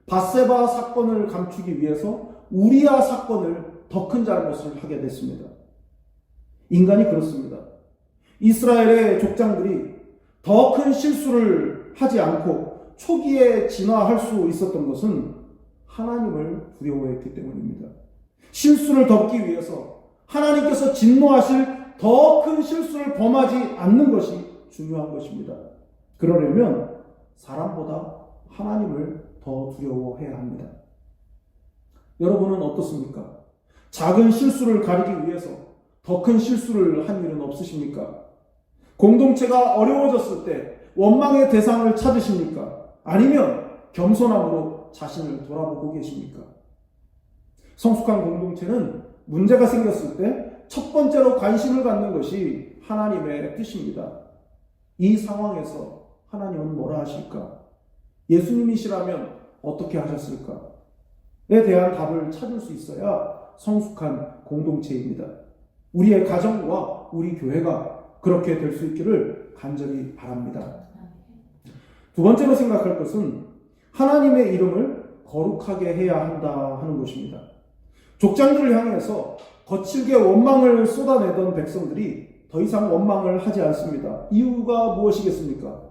밧세바 사건을 감추기 위해서 우리아 사건을 더 큰 잘못을 하게 됐습니다. 인간이 그렇습니다. 이스라엘의 족장들이 더 큰 실수를 하지 않고 초기에 진화할 수 있었던 것은 하나님을 두려워했기 때문입니다. 실수를 덮기 위해서 하나님께서 진노하실 더 큰 실수를 범하지 않는 것이 중요한 것입니다. 그러려면 사람보다 하나님을 더 두려워해야 합니다. 여러분은 어떻습니까? 작은 실수를 가리기 위해서 더 큰 실수를 한 일은 없으십니까? 공동체가 어려워졌을 때 원망의 대상을 찾으십니까? 아니면 겸손함으로 자신을 돌아보고 계십니까? 성숙한 공동체는 문제가 생겼을 때 첫 번째로 관심을 갖는 것이 하나님의 뜻입니다. 이 상황에서 하나님은 뭐라 하실까? 예수님이시라면 어떻게 하셨을까? 에 대한 답을 찾을 수 있어야 성숙한 공동체입니다. 우리의 가정과 우리 교회가 그렇게 될 수 있기를 간절히 바랍니다. 두 번째로 생각할 것은 하나님의 이름을 거룩하게 해야 한다 하는 것입니다. 족장들을 향해서 거칠게 원망을 쏟아내던 백성들이 더 이상 원망을 하지 않습니다. 이유가 무엇이겠습니까?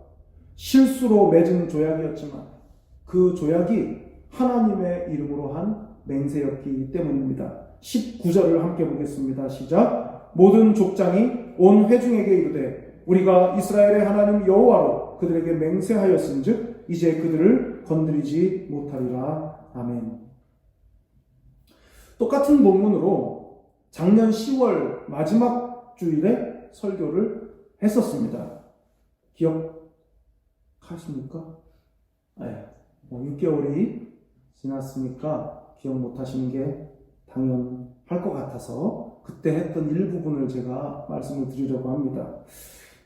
실수로 맺은 조약이었지만 그 조약이 하나님의 이름으로 한 맹세였기 때문입니다. 19절을 함께 보겠습니다. 시작. 모든 족장이 온 회중에게 이르되 우리가 이스라엘의 하나님 여호와로 그들에게 맹세하였은즉 이제 그들을 건드리지 못하리라. 아멘. 똑같은 본문으로 작년 10월 마지막 주일에 설교를 했었습니다. 기억하십니까? 네. 6개월이 지났으니까 기억 못하시는 게 당연할 것 같아서 그때 했던 일부분을 제가 말씀을 드리려고 합니다.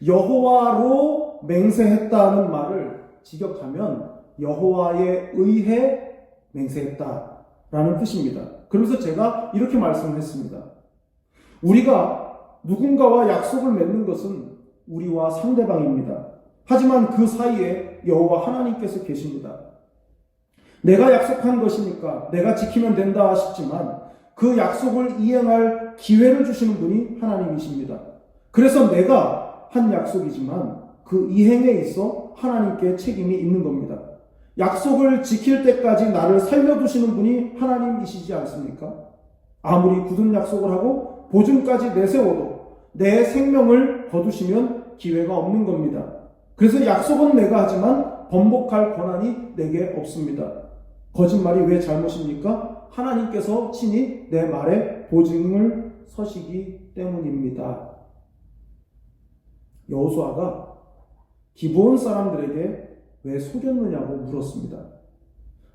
여호와로 맹세했다는 말을 직역하면 여호와에 의해 맹세했다라는 뜻입니다. 그래서 제가 이렇게 말씀을 했습니다. 우리가 누군가와 약속을 맺는 것은 우리와 상대방입니다. 하지만 그 사이에 여호와 하나님께서 계십니다. 내가 약속한 것이니까 내가 지키면 된다 싶지만 그 약속을 이행할 기회를 주시는 분이 하나님이십니다. 그래서 내가 한 약속이지만 그 이행에 있어 하나님께 책임이 있는 겁니다. 약속을 지킬 때까지 나를 살려두시는 분이 하나님이시지 않습니까? 아무리 굳은 약속을 하고 보증까지 내세워도 내 생명을 거두시면 기회가 없는 겁니다. 그래서 약속은 내가 하지만 번복할 권한이 내게 없습니다. 거짓말이 왜 잘못입니까? 하나님께서 친히 내 말에 보증을 서시기 때문입니다. 여호수아가 기브온 사람들에게 왜 속였느냐고 물었습니다.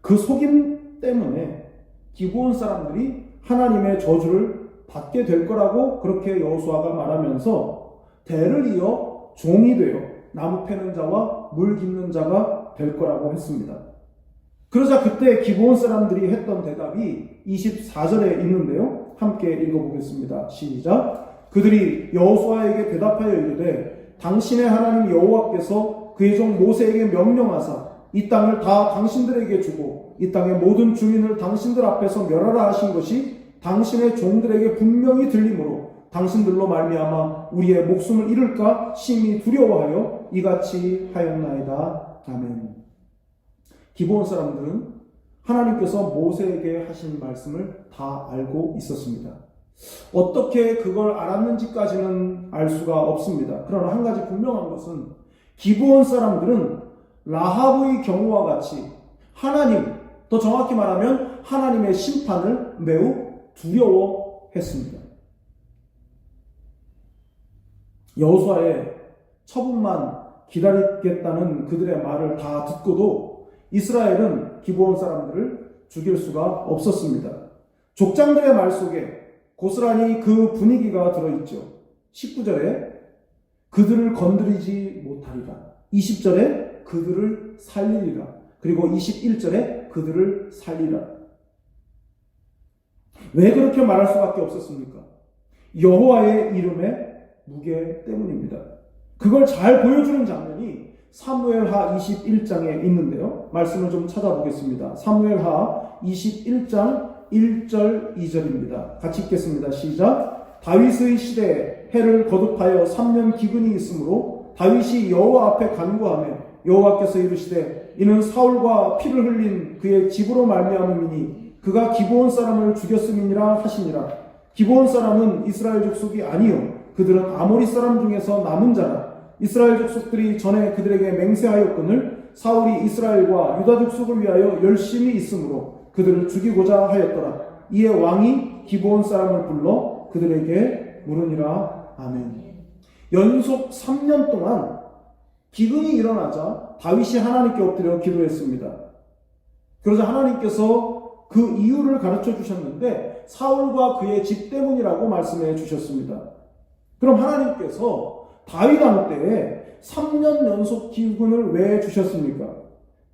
그 속임 때문에 기브온 사람들이 하나님의 저주를 받게 될 거라고 그렇게 여호수아가 말하면서 대를 이어 종이 되어 나무 패는 자와 물 깃는 자가 될 거라고 했습니다. 그러자 그때 기브온 사람들이 했던 대답이 24절에 있는데요. 함께 읽어보겠습니다. 시작. 그들이 여호수아에게 대답하여 이르되 당신의 하나님 여호와께서 그의 종 모세에게 명령하사 이 땅을 다 당신들에게 주고 이 땅의 모든 주민을 당신들 앞에서 멸하라 하신 것이 당신의 종들에게 분명히 들리므로 당신들로 말미암아 우리의 목숨을 잃을까 심히 두려워하여 이같이 하였나이다. 아멘. 기브온 사람들은 하나님께서 모세에게 하신 말씀을 다 알고 있었습니다. 어떻게 그걸 알았는지까지는 알 수가 없습니다. 그러나 한 가지 분명한 것은 기브온 사람들은 라합의 경우와 같이 하나님, 더 정확히 말하면 하나님의 심판을 매우 두려워했습니다. 여호수아의 처분만 기다리겠다는 그들의 말을 다 듣고도 이스라엘은 기브온 사람들을 죽일 수가 없었습니다. 족장들의 말 속에 고스란히 그 분위기가 들어있죠. 19절에 그들을 건드리지 못하리라. 20절에 그들을 살리리라. 그리고 21절에 그들을 살리라. 왜 그렇게 말할 수밖에 없었습니까? 여호와의 이름의 무게 때문입니다. 그걸 잘 보여주는 장면이 사무엘하 21장에 있는데요. 말씀을 좀 찾아보겠습니다. 사무엘하 21장 1절 2절입니다. 같이 읽겠습니다. 시작. 다윗의 시대에 해를 거듭하여 3년 기근이 있으므로 다윗이 여호와 앞에 간구하며 여호와께서 이르시되 이는 사울과 피를 흘린 그의 집으로 말미암음이니 그가 기브온 사람을 죽였음이니라 하시니라. 기브온 사람은 이스라엘 족속이 아니요 그들은 아모리 사람 중에서 남은 자라. 이스라엘 족속들이 전에 그들에게 맹세하였거늘 사울이 이스라엘과 유다 족속을 위하여 열심히 있으므로 그들을 죽이고자 하였더라. 이에 왕이 기브온 사람을 불러 그들에게 물으니라. 아멘. 연속 3년 동안 기근이 일어나자 다윗이 하나님께 엎드려 기도했습니다. 그러자 하나님께서 그 이유를 가르쳐 주셨는데 사울과 그의 집 때문이라고 말씀해 주셨습니다. 그럼 하나님께서 다윗 왕 때에 3년 연속 기근을 왜 주셨습니까?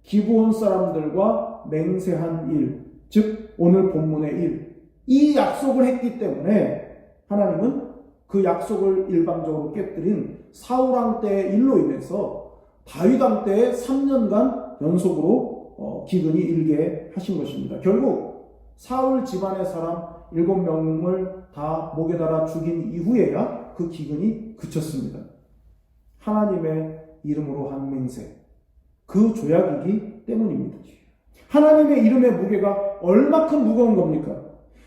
기브온 사람들과 맹세한 일, 즉 오늘 본문의 일, 이 약속을 했기 때문에 하나님은 그 약속을 일방적으로 깨뜨린 사울 왕 때의 일로 인해서 다윗 왕 때에 3년간 연속으로 기근이 일게 하신 것입니다. 결국 사울 집안의 사람 7명을 다 목에 달아 죽인 이후에야 그 기근이 그쳤습니다. 하나님의 이름으로 한 맹세, 그 조약이기 때문입니다. 하나님의 이름의 무게가 얼마큼 무거운 겁니까?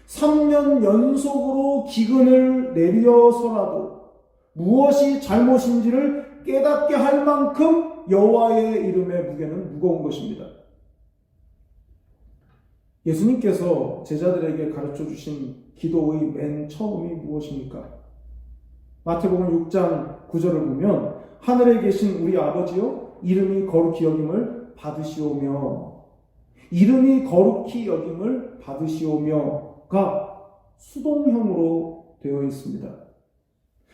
3년 연속으로 기근을 내려서라도 무엇이 잘못인지를 깨닫게 할 만큼 여호와의 이름의 무게는 무거운 것입니다. 예수님께서 제자들에게 가르쳐 주신 기도의 맨 처음이 무엇입니까? 마태복음 6장 9절을 보면 하늘에 계신 우리 아버지여 이름이 거룩히 여김을 받으시오며, 이름이 거룩히 여김을 받으시오며가 수동형으로 되어 있습니다.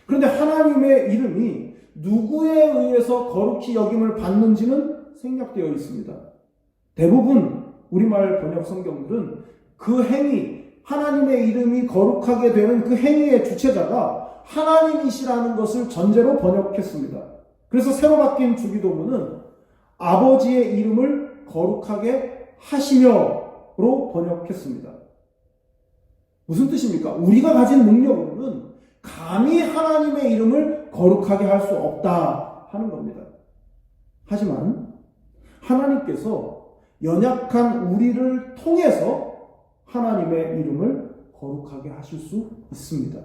그런데 하나님의 이름이 누구에 의해서 거룩히 여김을 받는지는 생략되어 있습니다. 대부분 우리말 번역 성경들은 그 행위, 하나님의 이름이 거룩하게 되는 그 행위의 주체자가 하나님이시라는 것을 전제로 번역했습니다. 그래서 새로 바뀐 주기도문은 아버지의 이름을 거룩하게 하시며로 번역했습니다. 무슨 뜻입니까? 우리가 가진 능력으로는 감히 하나님의 이름을 거룩하게 할 수 없다 하는 겁니다. 하지만 하나님께서 연약한 우리를 통해서 하나님의 이름을 거룩하게 하실 수 있습니다.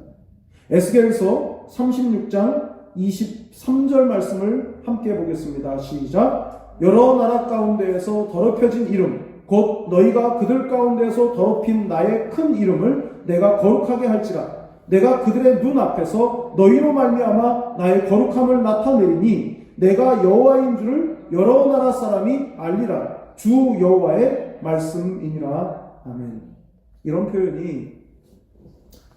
에스겔서 36장 23절 말씀을 함께 보겠습니다. 시작. 여러 나라 가운데에서 더럽혀진 이름 곧 너희가 그들 가운데에서 더럽힌 나의 큰 이름을 내가 거룩하게 할지라. 내가 그들의 눈 앞에서 너희로 말미암아 나의 거룩함을 나타내리니 내가 여호와인 줄을 여러 나라 사람이 알리라. 주 여호와의 말씀이니라. 아멘. 이런 표현이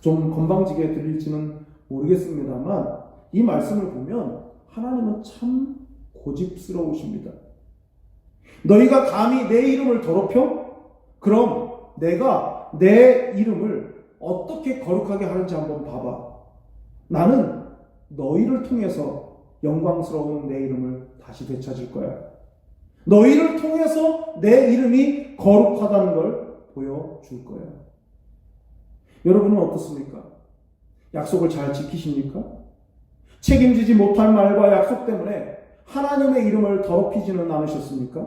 좀 건방지게 들릴지는 모르겠습니다만 이 말씀을 보면 하나님은 참 고집스러우십니다. 너희가 감히 내 이름을 더럽혀? 그럼 내가 내 이름을 어떻게 거룩하게 하는지 한번 봐봐. 나는 너희를 통해서 영광스러운 내 이름을 다시 되찾을 거야. 너희를 통해서 내 이름이 거룩하다는 걸 보여줄 거야. 여러분은 어떻습니까? 약속을 잘 지키십니까? 책임지지 못할 말과 약속 때문에 하나님의 이름을 더럽히지는 않으셨습니까?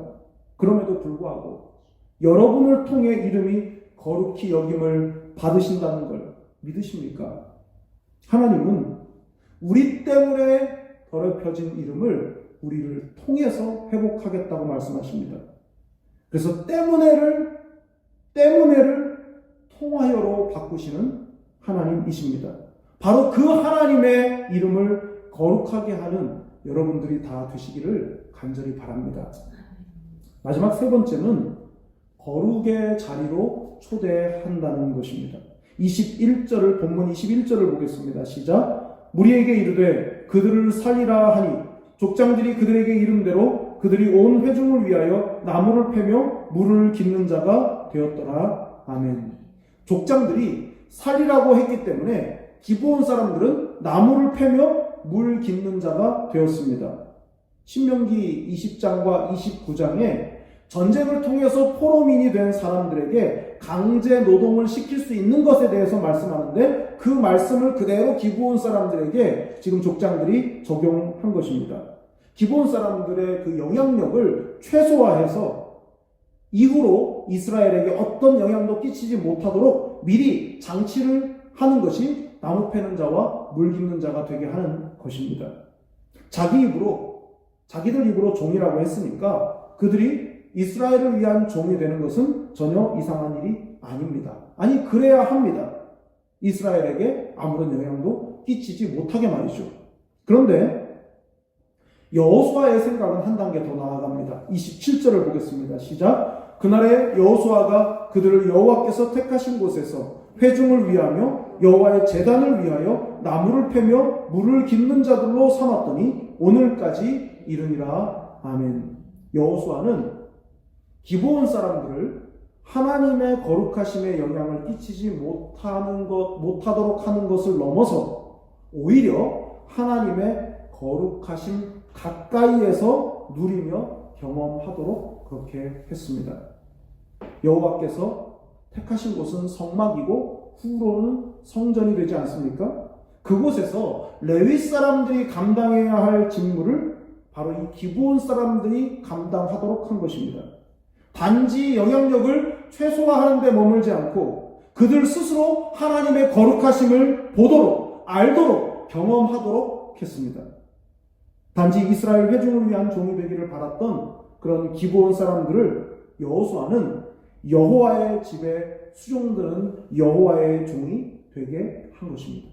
그럼에도 불구하고 여러분을 통해 이름이 거룩히 여김을 받으신다는 걸 믿으십니까? 하나님은 우리 때문에 더럽혀진 이름을 우리를 통해서 회복하겠다고 말씀하십니다. 그래서 때문에를 통하여로 바꾸시는 하나님이십니다. 바로 그 하나님의 이름을 거룩하게 하는 여러분들이 다 되시기를 간절히 바랍니다. 마지막 세 번째는 거룩의 자리로 초대한다는 것입니다. 21절을 본문 21절을 보겠습니다. 시작. 무리에게 이르되 그들을 살리라 하니 족장들이 그들에게 이름대로 그들이 온 회중을 위하여 나무를 패며 물을 깃는 자가 되었더라. 아멘. 족장들이 살리라고 했기 때문에 기브온 사람들은 나무를 패며 물 깃는 자가 되었습니다. 신명기 20장과 29장에 전쟁을 통해서 포로민이 된 사람들에게 강제 노동을 시킬 수 있는 것에 대해서 말씀하는데 그 말씀을 그대로 기브온 사람들에게 지금 족장들이 적용한 것입니다. 기브온 사람들의 그 영향력을 최소화해서 이후로 이스라엘에게 어떤 영향도 끼치지 못하도록 미리 장치를 하는 것이 나무 패는 자와 물 깃는 자가 되게 하는 것입니다. 자기들 입으로 종이라고 했으니까 그들이 이스라엘을 위한 종이 되는 것은 전혀 이상한 일이 아닙니다. 아니 그래야 합니다. 이스라엘에게 아무런 영향도 끼치지 못하게 말이죠. 그런데 여호수아의 생각은 한 단계 더 나아갑니다. 27절을 보겠습니다. 시작. 그날에 여호수아가 그들을 여호와께서 택하신 곳에서 회중을 위하며 여호와의 제단을 위하여 나무를 패며 물을 깃는 자들로 삼았더니 오늘까지 이르니라. 아멘. 여호수아는 기브온 사람들을 하나님의 거룩하심에 영향을 끼치지 못하도록 하는 것을 넘어서 오히려 하나님의 거룩하심 가까이에서 누리며 경험하도록 그렇게 했습니다. 여호와께서 택하신 곳은 성막이고 후로는 성전이 되지 않습니까? 그곳에서 레위 사람들이 감당해야 할 직무를 바로 이 기브온 사람들이 감당하도록 한 것입니다. 단지 영향력을 최소화하는 데 머물지 않고 그들 스스로 하나님의 거룩하심을 보도록, 알도록, 경험하도록 했습니다. 단지 이스라엘 회중을 위한 종이 되기를 바랐던 그런 기브온 사람들을 여호수아는 여호와의 집에 수종드는 여호와의 종이 되게 한 것입니다.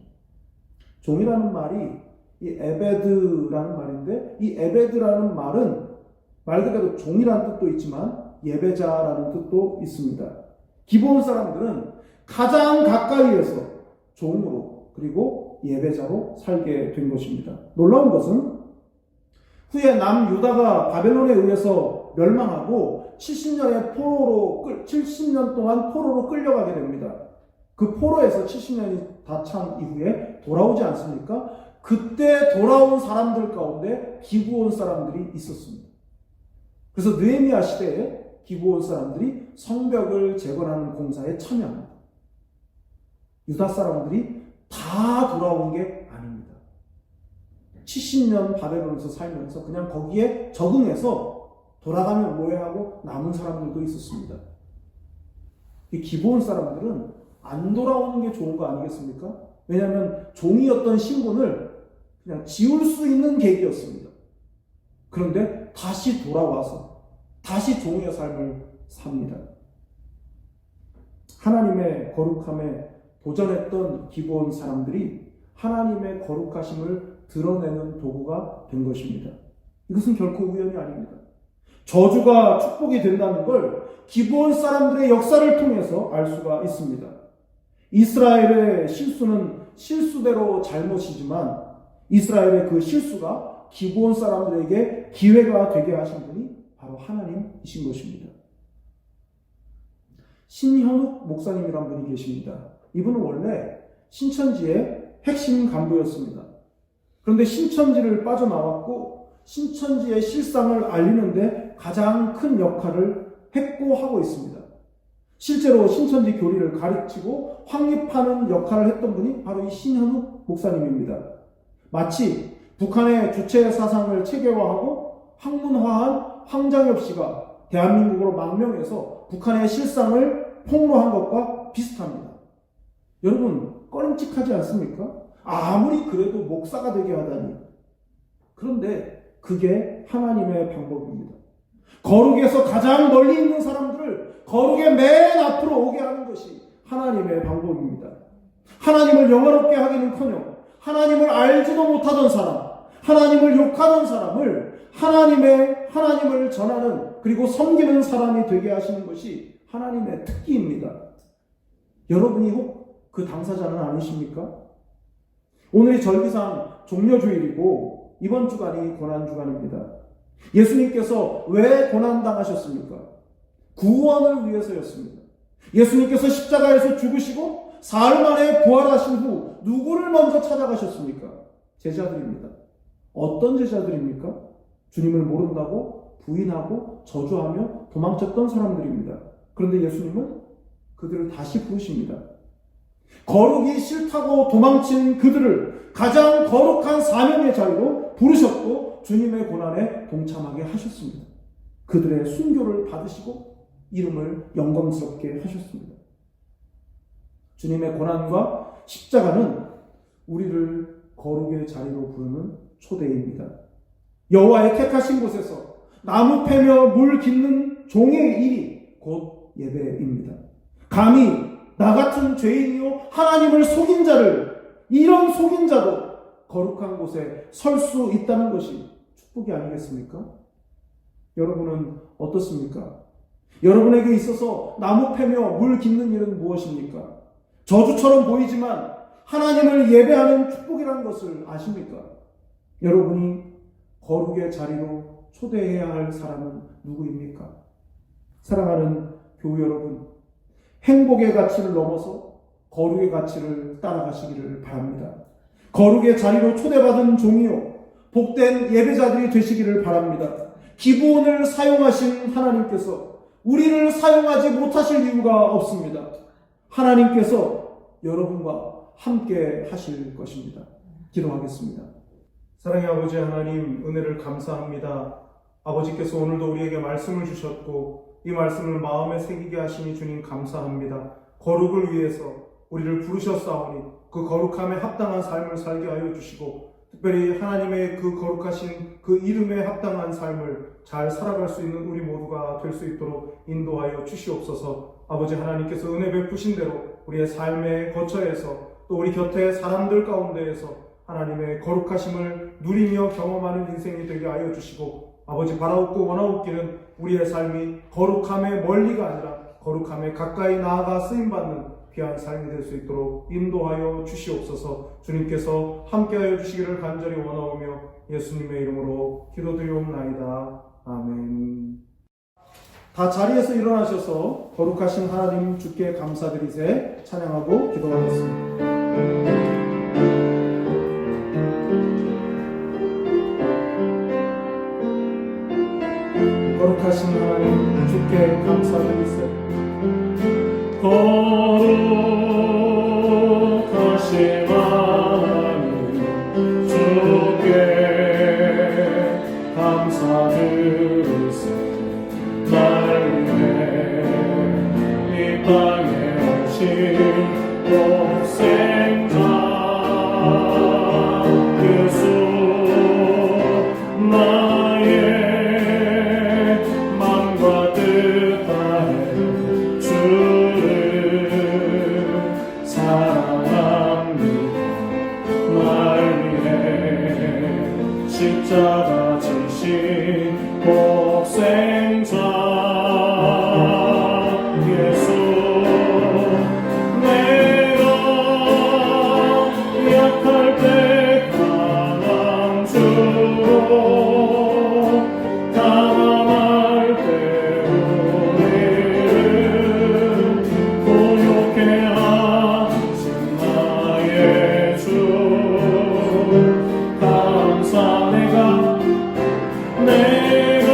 종이라는 말이 이 에베드라는 말인데, 이 에베드라는 말은 말 그대로 종이라는 뜻도 있지만 예배자라는 뜻도 있습니다. 기브온 사람들은 가장 가까이에서 종으로 그리고 예배자로 살게 된 것입니다. 놀라운 것은 후에 남유다가 바벨론에 의해서 멸망하고 70년 동안 포로로 끌려가게 됩니다. 그 포로에서 70년이 다 찬 이후에 돌아오지 않습니까? 그때 돌아온 사람들 가운데 기브온 사람들이 있었습니다. 그래서 느헤미야 시대에 기브온 사람들이 성벽을 재건하는 공사에 참여합니다. 유다 사람들이 다 돌아온 게 아닙니다. 70년 바벨론에서 살면서 그냥 거기에 적응해서 돌아가면 뭐해 하고 남은 사람들도 있었습니다. 이 기브온 사람들은 안 돌아오는 게 좋은 거 아니겠습니까? 왜냐하면 종이었던 신분을 그냥 지울 수 있는 계기였습니다. 그런데 다시 돌아와서 다시 종의 삶을 삽니다. 하나님의 거룩함에 도전했던 기브온 사람들이 하나님의 거룩하심을 드러내는 도구가 된 것입니다. 이것은 결코 우연이 아닙니다. 저주가 축복이 된다는 걸 기브온 사람들의 역사를 통해서 알 수가 있습니다. 이스라엘의 실수는 실수대로 잘못이지만 이스라엘의 그 실수가 기브온 사람들에게 기회가 되게 하신 분이 바로 하나님이신 것입니다. 신현욱 목사님이란 분이 계십니다. 이분은 원래 신천지의 핵심 간부였습니다. 그런데 신천지를 빠져나왔고 신천지의 실상을 알리는데 가장 큰 역할을 했고 하고 있습니다. 실제로 신천지 교리를 가르치고 확립하는 역할을 했던 분이 바로 이 신현욱 목사님입니다. 마치 북한의 주체 사상을 체계화하고 학문화한 황장엽 씨가 대한민국으로 망명해서 북한의 실상을 폭로한 것과 비슷합니다. 여러분 꺼림칙하지 않습니까? 아무리 그래도 목사가 되게 하다니. 그런데 그게 하나님의 방법입니다. 거룩에서 가장 멀리 있는 사람들을 거룩의 맨 앞으로 오게 하는 것이 하나님의 방법입니다. 하나님을 영화롭게 하기는커녕 하나님을 알지도 못하던 사람, 하나님을 욕하던 사람을 하나님을 전하는 그리고 섬기는 사람이 되게 하시는 것이 하나님의 특기입니다. 여러분이 혹 그 당사자는 아니십니까? 오늘이 절기상 종려주일이고 이번 주간이 고난주간입니다. 예수님께서 왜 고난당하셨습니까? 구원을 위해서였습니다. 예수님께서 십자가에서 죽으시고 사흘 만에 부활하신 후 누구를 먼저 찾아가셨습니까? 제자들입니다. 어떤 제자들입니까? 주님을 모른다고 부인하고 저주하며 도망쳤던 사람들입니다. 그런데 예수님은 그들을 다시 부르십니다. 거룩이 싫다고 도망친 그들을 가장 거룩한 사명의 자리로 부르셨고 주님의 고난에 동참하게 하셨습니다. 그들의 순교를 받으시고 이름을 영광스럽게 하셨습니다. 주님의 고난과 십자가는 우리를 거룩의 자리로 부르는 초대입니다. 여호와의 택하신 곳에서 나무 패며 물 깃는 종의 일이 곧 예배입니다. 감히 나 같은 죄인이요 하나님을 속인 자를, 이런 속인 자도 거룩한 곳에 설 수 있다는 것이 축복이 아니겠습니까? 여러분은 어떻습니까? 여러분에게 있어서 나무 패며 물 깃는 일은 무엇입니까? 저주처럼 보이지만 하나님을 예배하는 축복이라는 것을 아십니까? 여러분이 거룩의 자리로 초대해야 할 사람은 누구입니까? 사랑하는 교우 여러분, 행복의 가치를 넘어서 거룩의 가치를 따라가시기를 바랍니다. 거룩의 자리로 초대받은 종이요 복된 예배자들이 되시기를 바랍니다. 기브온을 사용하신 하나님께서 우리를 사용하지 못하실 이유가 없습니다. 하나님께서 여러분과 함께 하실 것입니다. 기도하겠습니다. 사랑의 아버지 하나님, 은혜를 감사합니다. 아버지께서 오늘도 우리에게 말씀을 주셨고 이 말씀을 마음에 새기게 하시니 주님 감사합니다. 거룩을 위해서 우리를 부르셨사오니 그 거룩함에 합당한 삶을 살게 하여 주시고, 특별히 하나님의 그 거룩하신 그 이름에 합당한 삶을 잘 살아갈 수 있는 우리 모두가 될 수 있도록 인도하여 주시옵소서. 아버지 하나님께서 은혜 베푸신 대로 우리의 삶의 거처에서 또 우리 곁에 사람들 가운데에서 하나님의 거룩하심을 누리며 경험하는 인생이 되게 하여 주시고, 아버지 바라옵고 원하옵기는 우리의 삶이 거룩함에 멀리가 아니라 거룩함에 가까이 나아가 쓰임받는 귀한 삶이 될 수 있도록 인도하여 주시옵소서. 주님께서 함께하여 주시기를 간절히 원하오며 예수님의 이름으로 기도드리옵나이다. 아멘. 다 자리에서 일어나셔서 거룩하신 하나님 주께 감사드리세 찬양하고 기도하겠습니다. 거룩하신 하나님 주께 감사드리세. 거룩하신 하나님 주께 감사드리세. 날 위해 이 땅에 오신 독생자 예수, 나의 맘과 뜻 다해 주를 사랑합니다. 날 위해 십자가 지신 독생자 예수, 내가 약할 때 강함주로 강함할 때 우리를 고요케 하신 나의 주 감사. 내가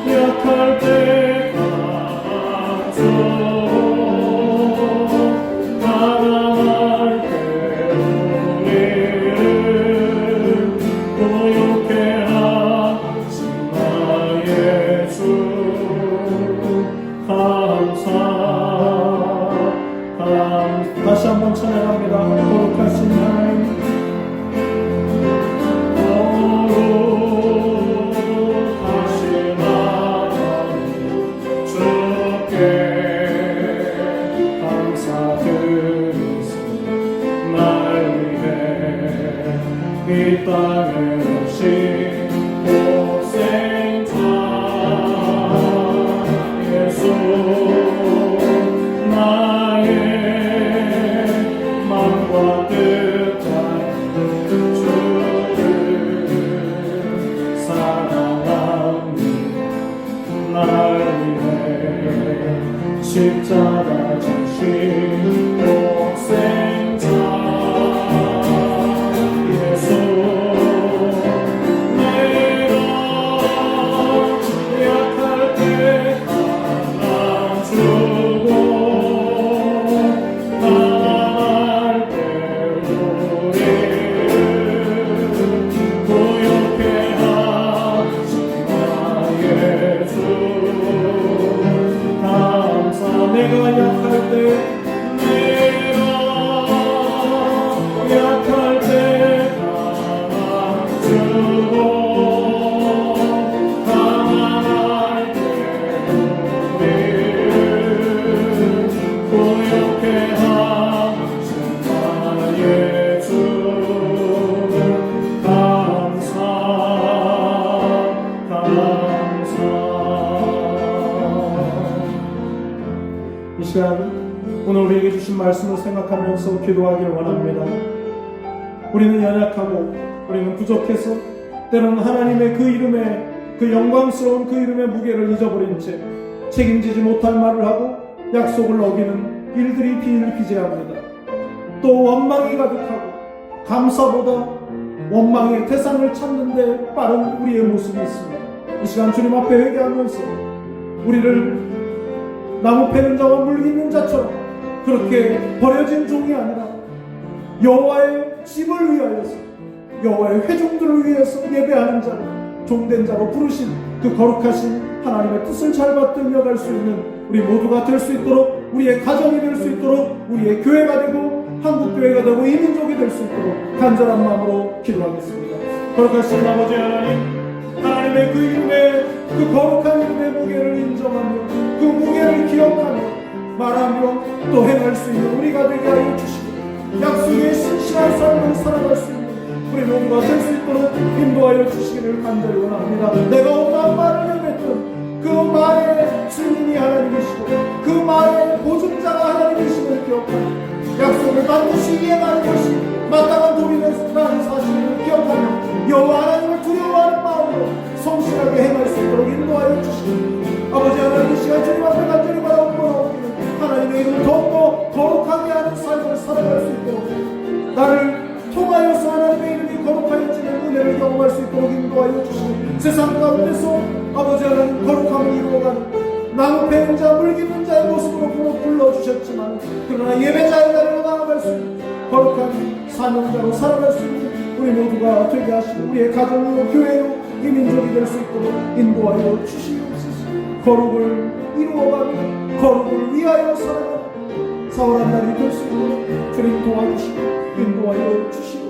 약할 때 강함주로 강함할 때 우리를 고요케 하신 나의 주 감사. 다시 한번 찬양합니다. 거룩하신 하나님, 이 땅에 오신 독생자 예수, 나의 맘과 뜻 다해 주를 사랑합니다. 날 위해 십자가 지신 독생자 내가 약할 때 강함주고 강함할 때 우리를 고요케 하신 나의 주 감사. 이 시간 오늘 우리에게 주신 말씀을 생각하면서 기도하기를 원합니다. 우리는 연약하고 우리는 부족해서 때로는 하나님의 그 이름에, 그 영광스러운 그 이름의 무게를 잊어버린 채 책임지지 못할 말을 하고 약속을 어기는 일들이 비일비재합니다. 또 원망이 가득하고 감사보다 원망의 대상을 찾는 데 빠른 우리의 모습이 있습니다. 이 시간 주님 앞에 회개하면서 우리를 나무 패는 자와 물 깃는 자처럼 그렇게 버려진 종이 아니라 여호와의 집을 위하여서, 여호와의 회중들을 위해서 예배하는 자, 종된 자로 부르신 그 거룩하신 하나님의 뜻을 잘 받들며 갈 수 있는 우리 모두가 될 수 있도록, 우리의 가정이 될 수 있도록, 우리의 교회가 되고 한국교회가 되고 이민족이 될 수 있도록 간절한 마음으로 기도하겠습니다. 거룩하신 아버지 하나님, 하나님의 그 이름의 그 거룩한 이름의 무게를 인정하며 그 무게를 기억하며 말하며 또 행할 수 있는 우리가 되게 하여 주시고, 약속의 신실한 삶을 살아갈 수 있는 우리 모두가 될 수 있도록 인도하여 주시기를 간절히 원합니다. 내가 어떠한 말을 내뱉든 그 말의 주인이 하나님이시고 그 말의 보증자가 하나님이심을 기억하며 약속을 반드시 이행하는 것이 마땅한 도리라는 사실을 기억하며 여호와 하나님을 두려워하는 마음으로 성실하게 행할 수 있도록 인도하여 주시고, 아버지 하나님, 이 시간 주님 앞에 간절히 바라옵고 하나님의 이름을 더욱더 거룩하게 하는 삶을 살아갈 수 있도록, 나를 통하여서 하나님의 이름이 거룩하여지는 은혜를 경험할 수 있도록 인도하여 주시고, 세상 가운데서 아버지 하나님 거룩함을 이루어가는 나무 베는 자, 물 깊는 자의 모습으로 불러주셨지만, 그러나 예배자의 자리로 나아갈 수 있는 거룩한 사명자로 살아갈 수 있는 우리 모두가 되게 하시고, 우리의 가정이요 교회요 이민족이 될 수 있도록 인도하여 주시옵소서. 거룩을 이루어가며 거룩을 위하여 살아가는 사월한 날이 될 수 있도록 주님 도와주시고 인도하여 주시옵소서.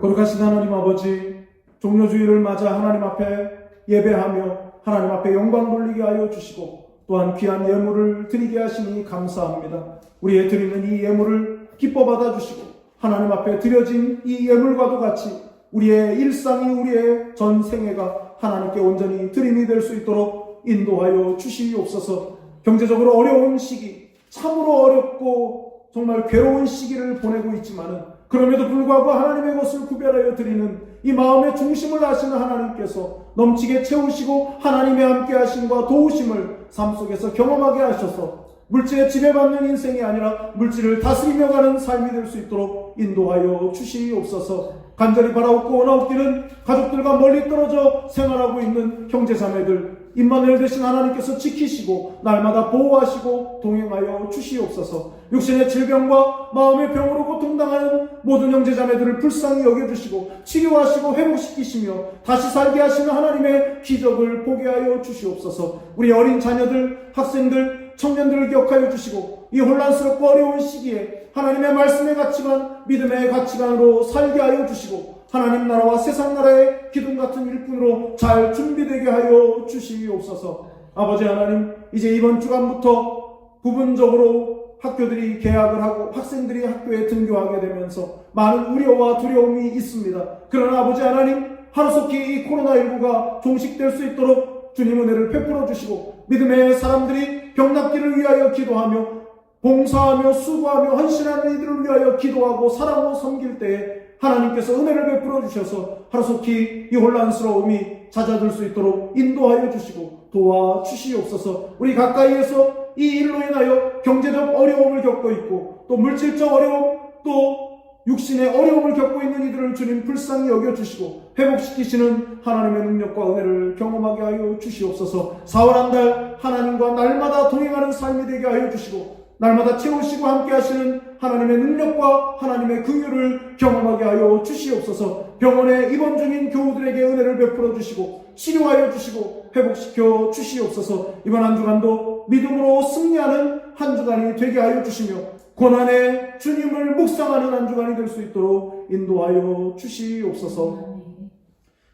거룩하신 하나님 아버지, 종료주의를 맞아 하나님 앞에 예배하며 하나님 앞에 영광 돌리게 하여 주시고, 또한 귀한 예물을 드리게 하시니 감사합니다. 우리의 드리는 이 예물을 기뻐 받아주시고, 하나님 앞에 드려진 이 예물과도 같이 우리의 일상이, 우리의 전 생애가 하나님께 온전히 드림이 될 수 있도록 인도하여 주시옵소서. 경제적으로 어려운 시기, 참으로 어렵고 정말 괴로운 시기를 보내고 있지만은, 그럼에도 불구하고 하나님의 것을 구별하여 드리는 이 마음의 중심을 아시는 하나님께서 넘치게 채우시고 하나님의 함께 하심과 도우심을 삶 속에서 경험하게 하셔서 물질에 지배받는 인생이 아니라 물질을 다스리며 가는 삶이 될 수 있도록 인도하여 주시옵소서. 간절히 바라옵고 원하옵기는 가족들과 멀리 떨어져 생활하고 있는 형제자매들, 임마누엘 되신 하나님께서 지키시고 날마다 보호하시고 동행하여 주시옵소서. 육신의 질병과 마음의 병으로 고통당하는 모든 형제자매들을 불쌍히 여겨주시고 치료하시고 회복시키시며 다시 살게 하시는 하나님의 기적을 보게 하여 주시옵소서. 우리 어린 자녀들, 학생들, 청년들을 기억하여 주시고 이 혼란스럽고 어려운 시기에 하나님의 말씀의 가치관, 믿음의 가치관으로 살게 하여 주시고 하나님 나라와 세상 나라의 기둥 같은 일꾼으로 잘 준비되게 하여 주시옵소서. 아버지 하나님, 이제 이번 주간부터 부분적으로 학교들이 개학을 하고 학생들이 학교에 등교하게 되면서 많은 우려와 두려움이 있습니다. 그러나 아버지 하나님, 하루속히 이 코로나19가 종식될 수 있도록 주님 은혜를 베풀어 주시고 믿음의 사람들이 병낫기를 위하여 기도하며 봉사하며 수고하며 헌신하는 이들을 위하여 기도하고 사랑하고 섬길 때에 하나님께서 은혜를 베풀어 주셔서 하루속히 이 혼란스러움이 잦아들 수 있도록 인도하여 주시고 도와주시옵소서. 우리 가까이에서 이 일로 인하여 경제적 어려움을 겪고 있고 또 물질적 어려움, 또 육신의 어려움을 겪고 있는 이들을 주님 불쌍히 여겨주시고 회복시키시는 하나님의 능력과 은혜를 경험하게 하여 주시옵소서. 4월 한 달 하나님과 날마다 동행하는 삶이 되게 하여 주시고 날마다 채우시고 함께 하시는 하나님의 능력과 하나님의 긍휼을 경험하게 하여 주시옵소서. 병원에 입원 중인 교우들에게 은혜를 베풀어 주시고 치료하여 주시고 회복시켜 주시옵소서. 이번 한 주간도 믿음으로 승리하는 한 주간이 되게 하여 주시며 고난의 주님을 묵상하는 한 주간이 될 수 있도록 인도하여 주시옵소서.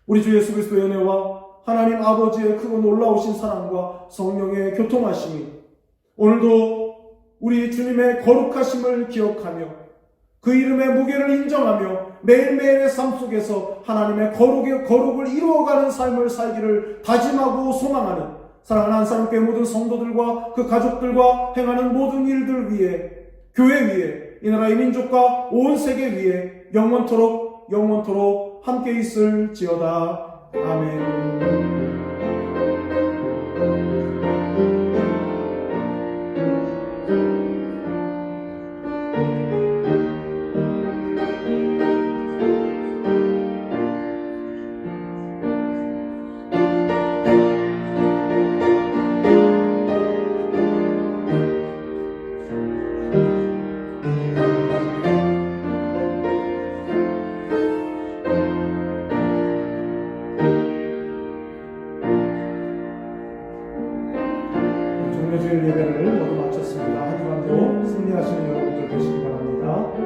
우리 주 예수 그리스도의 은혜와 하나님 아버지의 크고 놀라우신 사랑과 성령의 교통하심이 오늘도 우리 주님의 거룩하심을 기억하며 그 이름의 무게를 인정하며 매일매일의 삶 속에서 하나님의 거룩을 이루어가는 삶을 살기를 다짐하고 소망하는 사랑하는 한 사람교회 모든 성도들과 그 가족들과 행하는 모든 일들 위에, 교회 위에, 이 나라의 민족과 온 세계 위에 영원토록 함께 있을지어다. 아멘. 금요주일 예배를 모두 마쳤습니다. 한 주간도 승리하시는 여러분들 되시기 바랍니다.